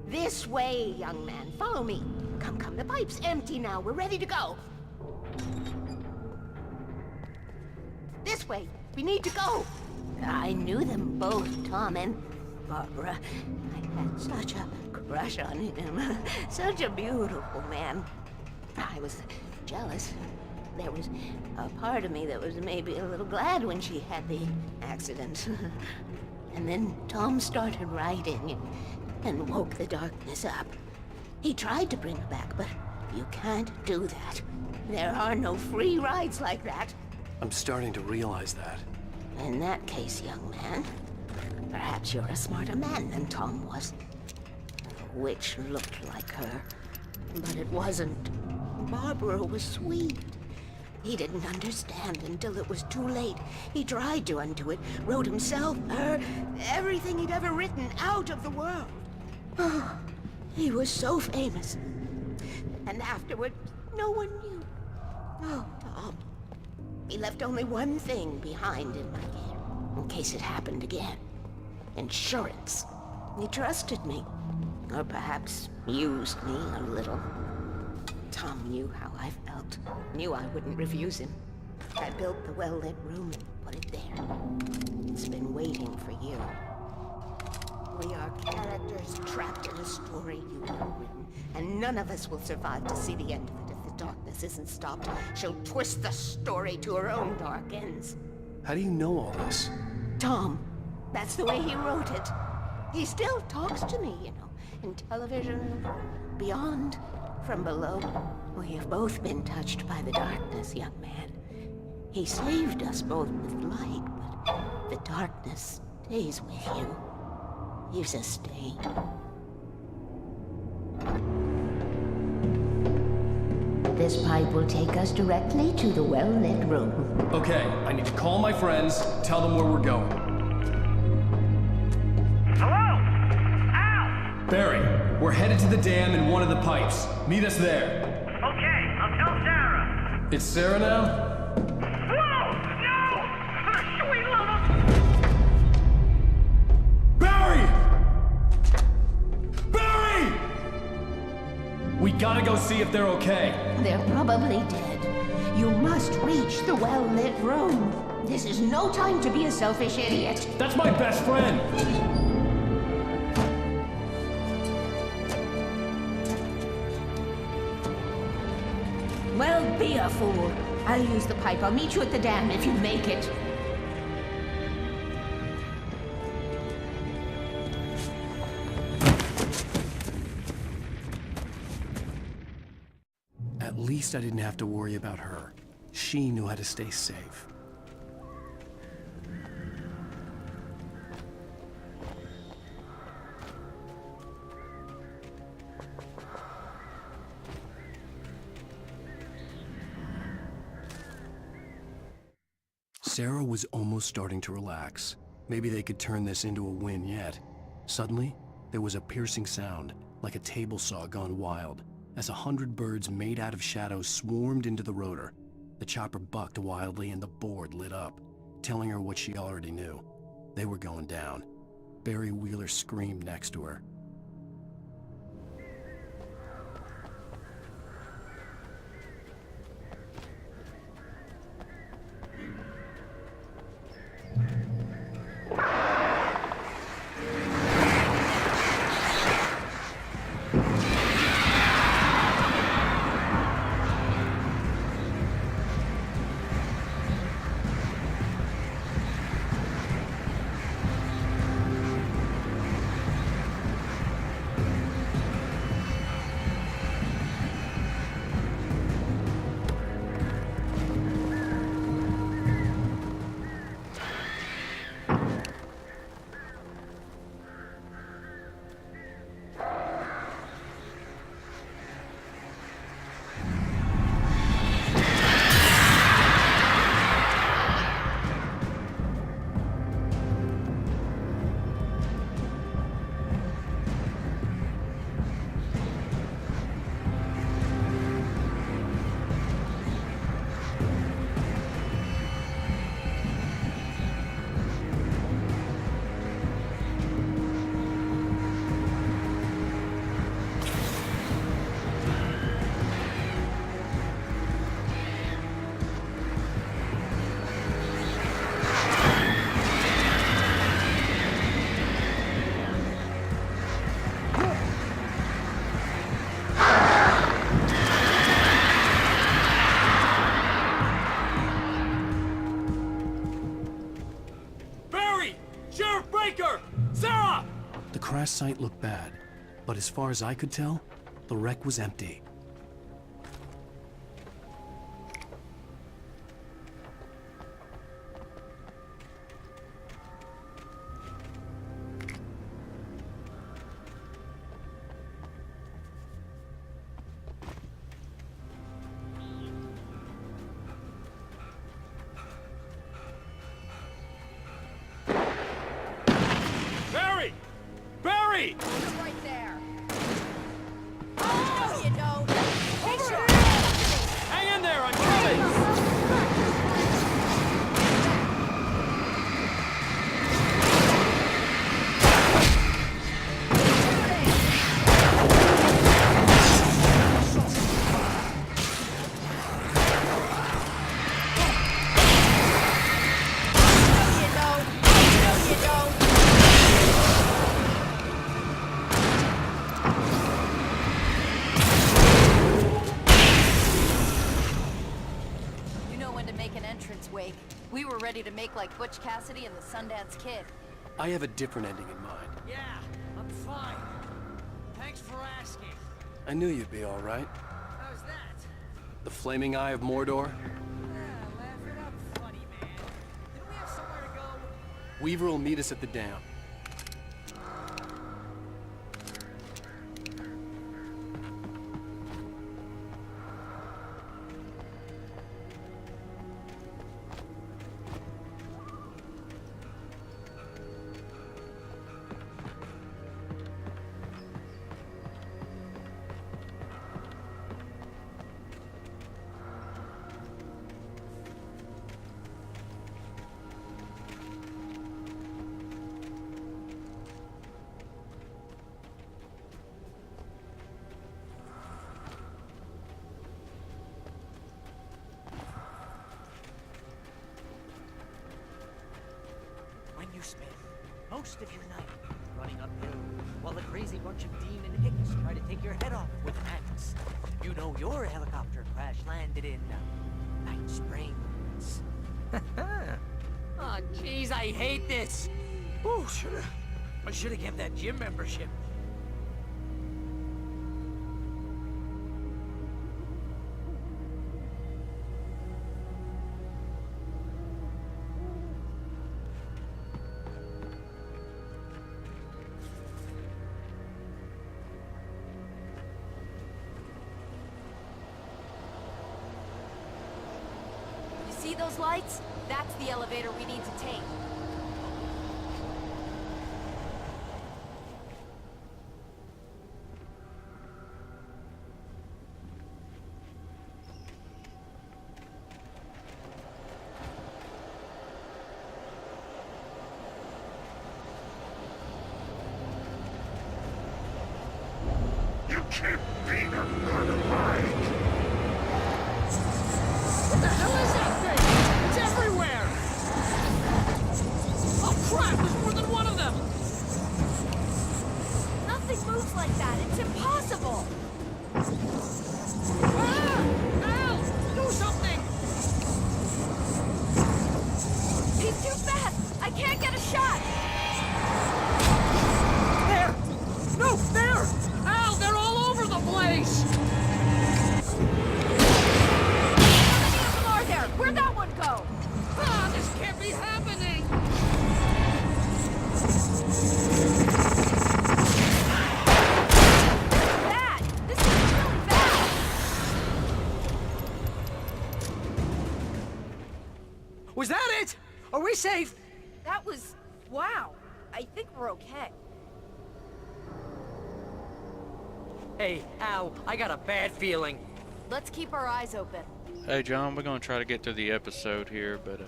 This way, young man. Follow me. Come, come. The pipe's empty now. We're ready to go. This way. We need to go. I knew them both, Tom and Barbara. I had such a crush on him. Such a beautiful man. I was jealous. There was a part of me that was maybe a little glad when she had the accident. And then Tom started writing and woke the darkness up. He tried to bring her back, but you can't do that. There are no free rides like that. I'm starting to realize that. In that case, young man, perhaps you're a smarter man than Tom was. The witch looked like her, but it wasn't. Barbara was sweet. He didn't understand until it was too late. He tried to undo it, wrote himself, her, everything he'd ever written out of the world. Oh, he was so famous. And afterward, no one knew. Oh, Tom. He left only one thing behind in my care, in case it happened again. Insurance. He trusted me. Or perhaps used me a little. Tom knew how I felt. Knew I wouldn't refuse him. I built the well-lit room and put it there. It's been waiting for you. We are characters trapped in a story you have written, and none of us will survive to see the end of it if the darkness isn't stopped. She'll twist the story to her own dark ends. How do you know all this? Tom, that's the way he wrote it. He still talks to me, you know, in television, beyond, from below. We have both been touched by the darkness, young man. He saved us both with light, but the darkness stays with you. You sustain. This pipe will take us directly to the well-lit room. Okay, I need to call my friends, tell them where we're going. Hello? Al! Barry, we're headed to the dam in one of the pipes. Meet us there. Okay, I'll tell Sarah. It's Sarah now? gotta go see if they're okay. They're probably dead. You must reach the well-lit room. This is no time to be a selfish idiot. That's my best friend! Well, be a fool. I'll use the pipe. I'll meet you at the dam if you make it. At least I didn't have to worry about her. She knew how to stay safe. Sarah was almost starting to relax. Maybe they could turn this into a win yet. Suddenly, there was a piercing sound, like a table saw gone wild, as 100 birds made out of shadows swarmed into the rotor. The chopper bucked wildly and the board lit up, telling her what she already knew. They were going down. Barry Wheeler screamed next to her. The crash site looked bad, but as far as I could tell, the wreck was empty. Barry! Right there. Oh, no, you don't. Make sure. Hang in there, I'm coming! Wake. We were ready to make like Butch Cassidy and the Sundance Kid. I have a different ending in mind. Yeah, I'm fine. Thanks for asking. I knew you'd be all right. How's that? The flaming eye of Mordor? Yeah, laugh it up, funny man. Didn't we have somewhere to go? Weaver will meet us at the dam. spend most of your night running uphill while a crazy bunch of demon hicks try to take your head off with an axe. You know your helicopter crash landed in Night Springs. Oh, jeez, I hate this. Ooh, I should have kept that gym membership. See those lights? That's the elevator we need to take. You can't be a part of mine. What the hell is that thing? It's everywhere! Oh crap, there's more than one of them! Nothing moves like that. It's impossible. Ah! Al! Do something! He's too fast. I can't get a shot. There! No, there! Al, they're all over the place! Where'd that one go? Ah, this can't be happening! Bad! This is really bad! Was that it? Are we safe? That was... wow. I think we're okay. Hey, Al, I got a bad feeling. Let's keep our eyes open. Hey John, we're gonna try to get through the episode here, but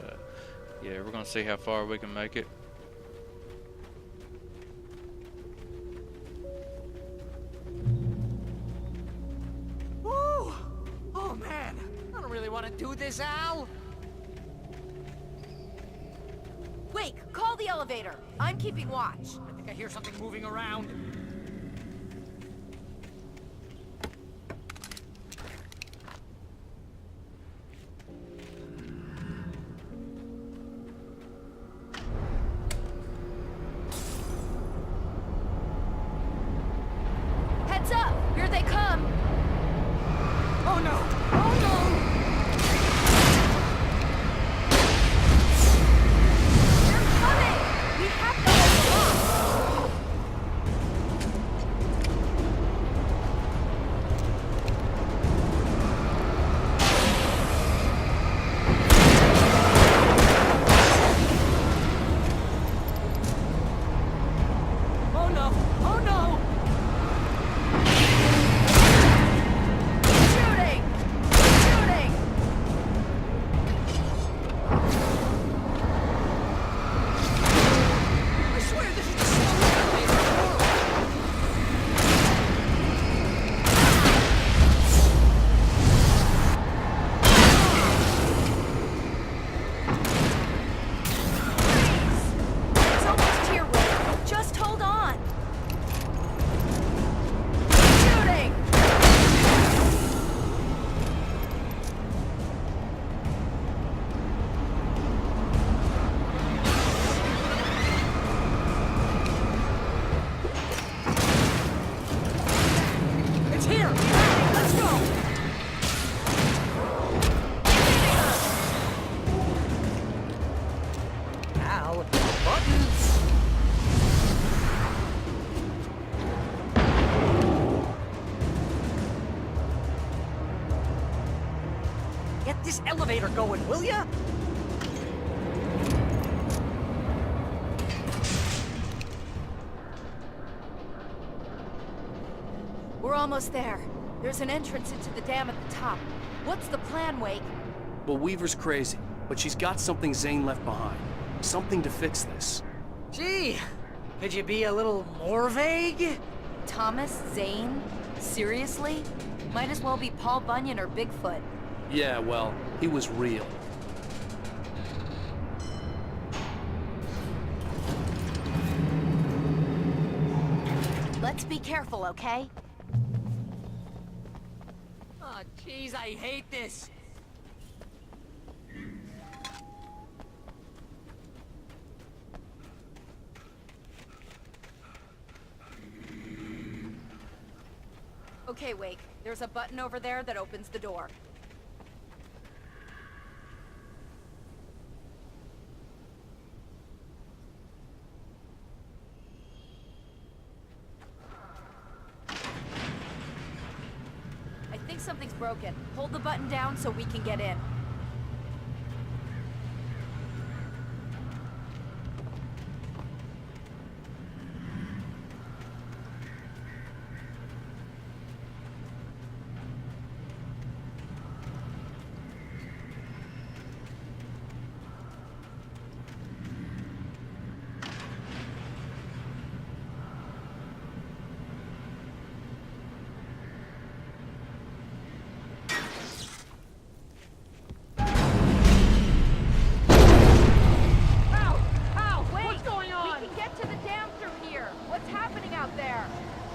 yeah, we're gonna see how far we can make it. Woo! Oh man, I don't really want to do this, Al. Wake, call the elevator. I'm keeping watch. I think I hear something moving around. Heads up! Here they come! Oh no! Oh no! They're coming! We have to hold them off! Oh no! Oh no! Shooting! Shooting! I swear this is the slowest elevator in the world. It's almost here, Wake. Just hold on. Shooting! It's here! Let's go! Al, buttons! Get this elevator going, will ya? We're almost there. There's an entrance into the dam at the top. What's the plan, Wake? Well, Weaver's crazy, but she's got something Zane left behind. Something to fix this. Gee, could you be a little more vague? Thomas Zane? Seriously? Might as well be Paul Bunyan or Bigfoot. Yeah, well, he was real. Let's be careful, okay? Oh, jeez, I hate this. Okay, Wake. There's a button over there that opens the door. I think something's broken. Hold the button down so we can get in.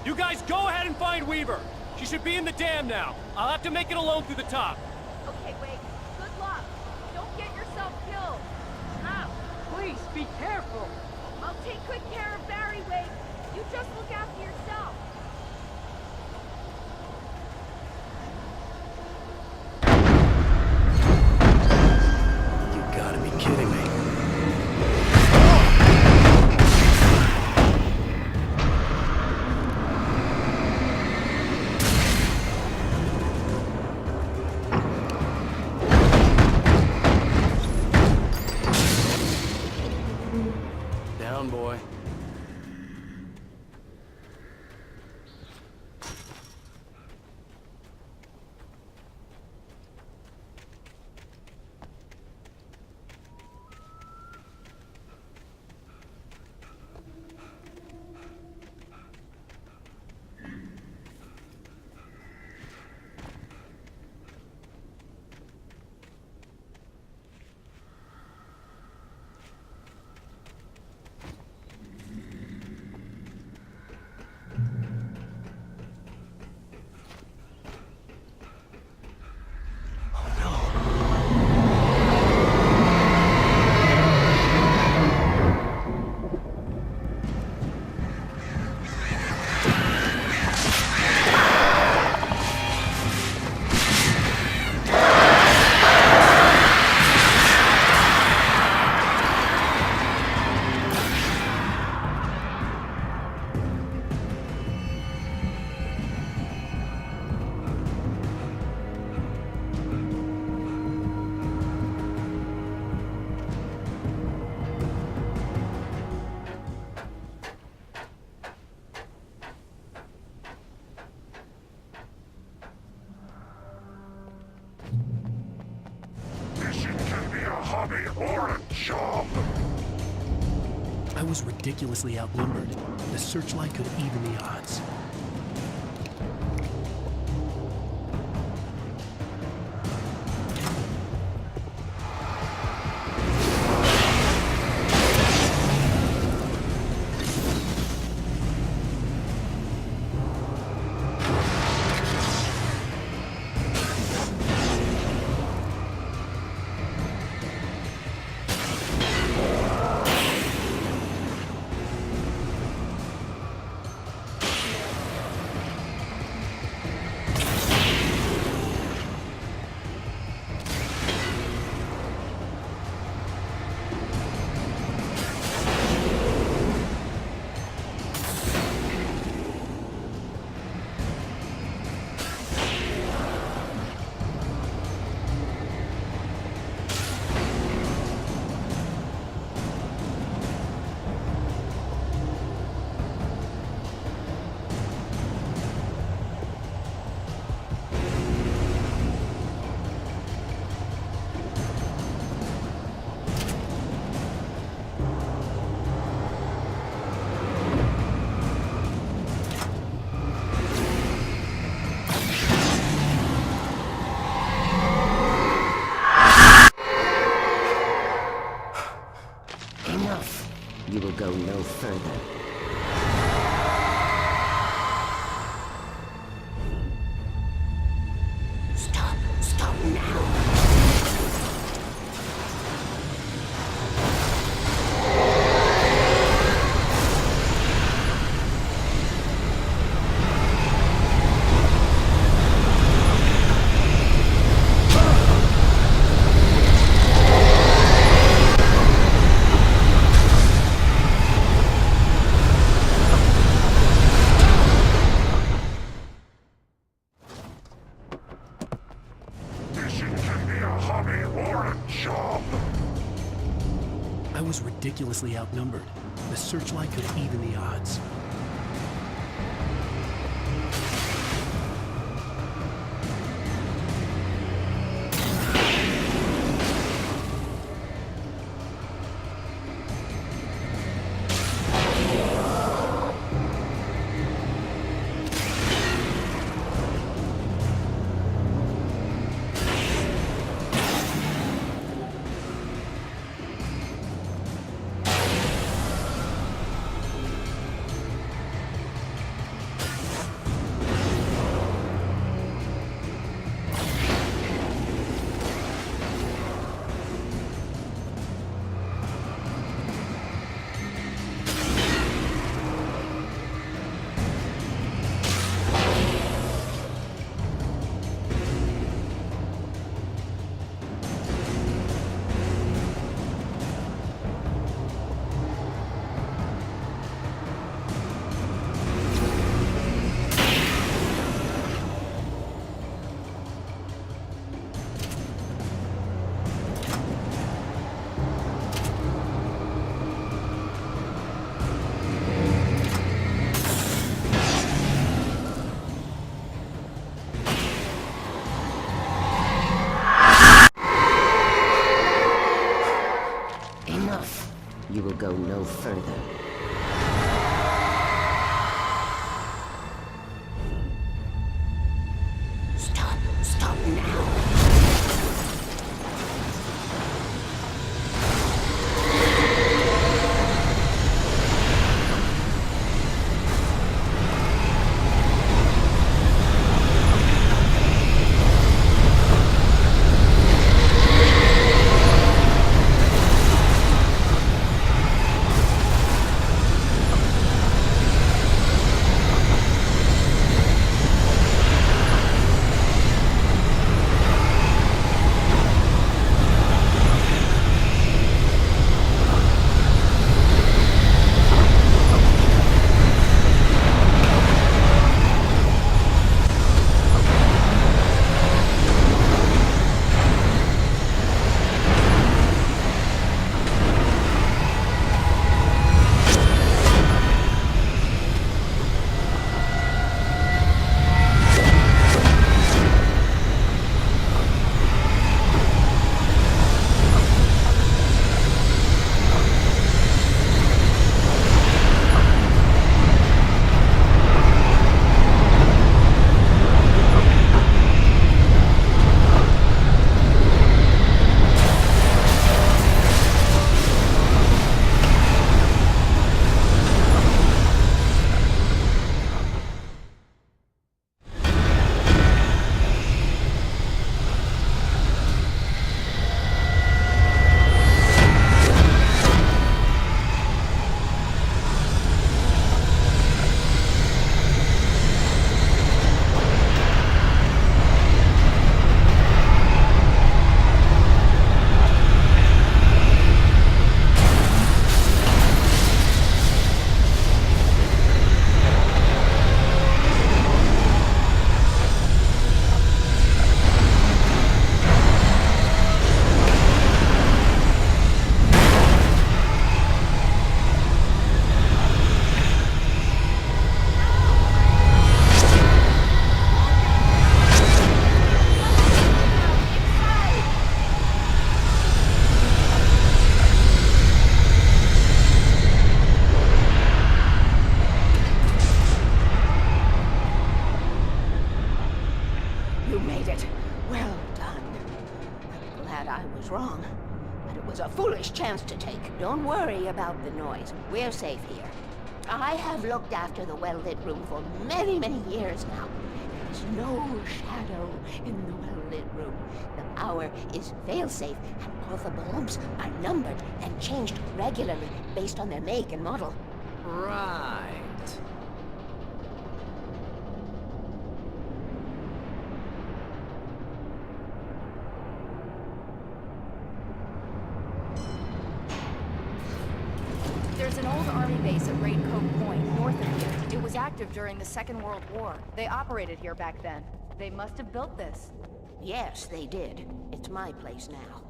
You guys go ahead and find Weaver. She should be in the dam now. I'll have to make it alone through the top. Okay, wait. Good luck. Don't get yourself killed. Ow. Please, be careful. I'll take good care of Barry, Wade. You just look after yourself. You gotta be kidding me. Down, boy. Mission can be a hobby or a job. I was ridiculously outnumbered. The searchlight could even the odds. Enough. You will go no further. I was ridiculously outnumbered. The searchlight could even the odds. You will go no further. Stop now. Wrong, but it was a foolish chance to take. Don't worry about the noise. We're safe here. I have looked after the well-lit room for many, many years now. There is no shadow in the well-lit room. The power is fail-safe, and all the bulbs are numbered and changed regularly based on their make and model. Right. There's an old army base at Raincoat Point, north of here. It was active during the Second World War. They operated here back then. They must have built this. Yes, they did. It's my place now.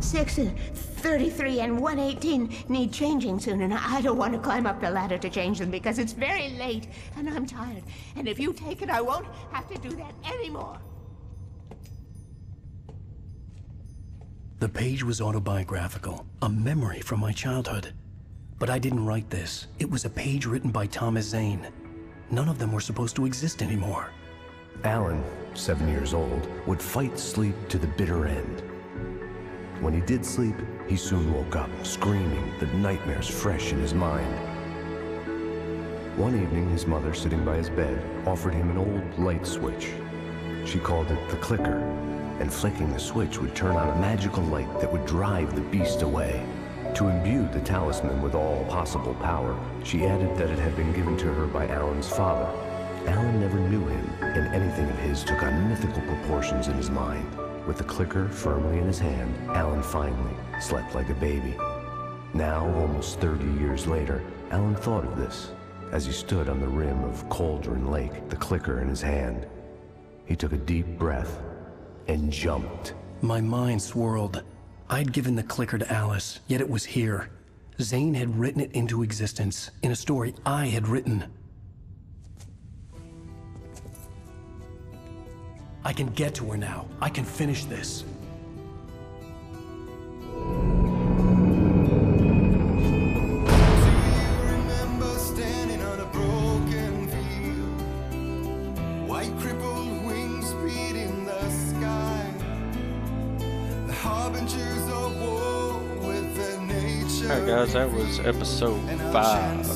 6, 33, and 118 need changing soon, and I don't want to climb up the ladder to change them because it's very late, and I'm tired. And if you take it, I won't have to do that anymore. The page was autobiographical, a memory from my childhood. But I didn't write this. It was a page written by Thomas Zane. None of them were supposed to exist anymore. Alan, 7 years old, would fight sleep to the bitter end. When he did sleep, he soon woke up, screaming, the nightmares fresh in his mind. One evening, his mother, sitting by his bed, offered him an old light switch. She called it the clicker, and flicking the switch would turn on a magical light that would drive the beast away. To imbue the talisman with all possible power, she added that it had been given to her by Alan's father. Alan never knew him, and anything of his took on mythical proportions in his mind. With the clicker firmly in his hand, Alan finally slept like a baby. Now, almost 30 years later, Alan thought of this as he stood on the rim of Cauldron Lake, the clicker in his hand. He took a deep breath and jumped. My mind swirled. I'd given the clicker to Alice, yet it was here. Zane had written it into existence, in a story I had written. I can get to her now. I can finish this. Alright guys, that was episode 5, so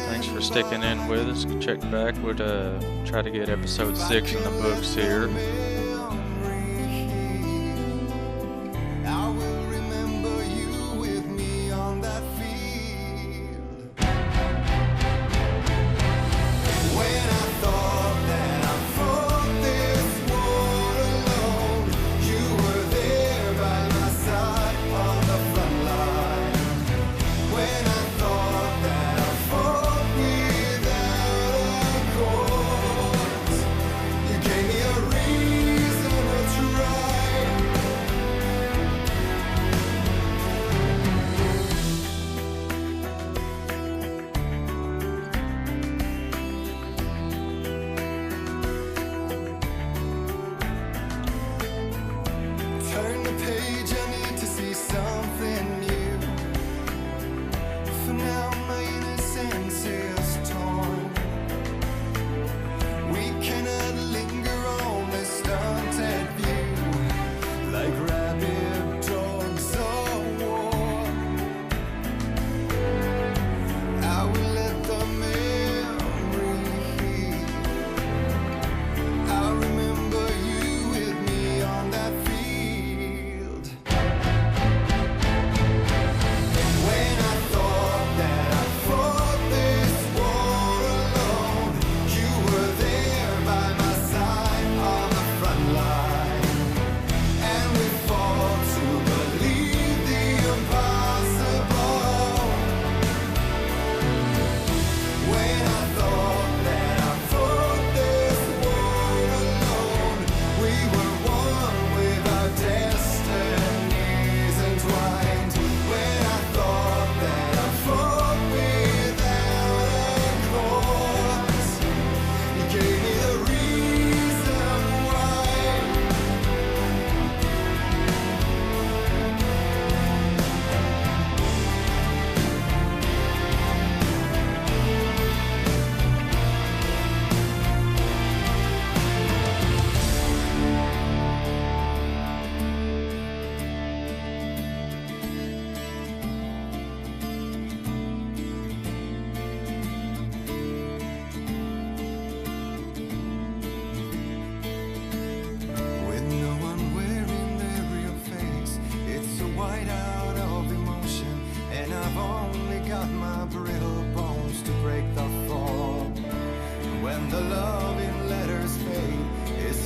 thanks for sticking in with us. Check back, we'll try to get episode 6 in the books here.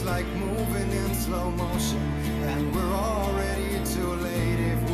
Like moving in slow motion, and we're already too late if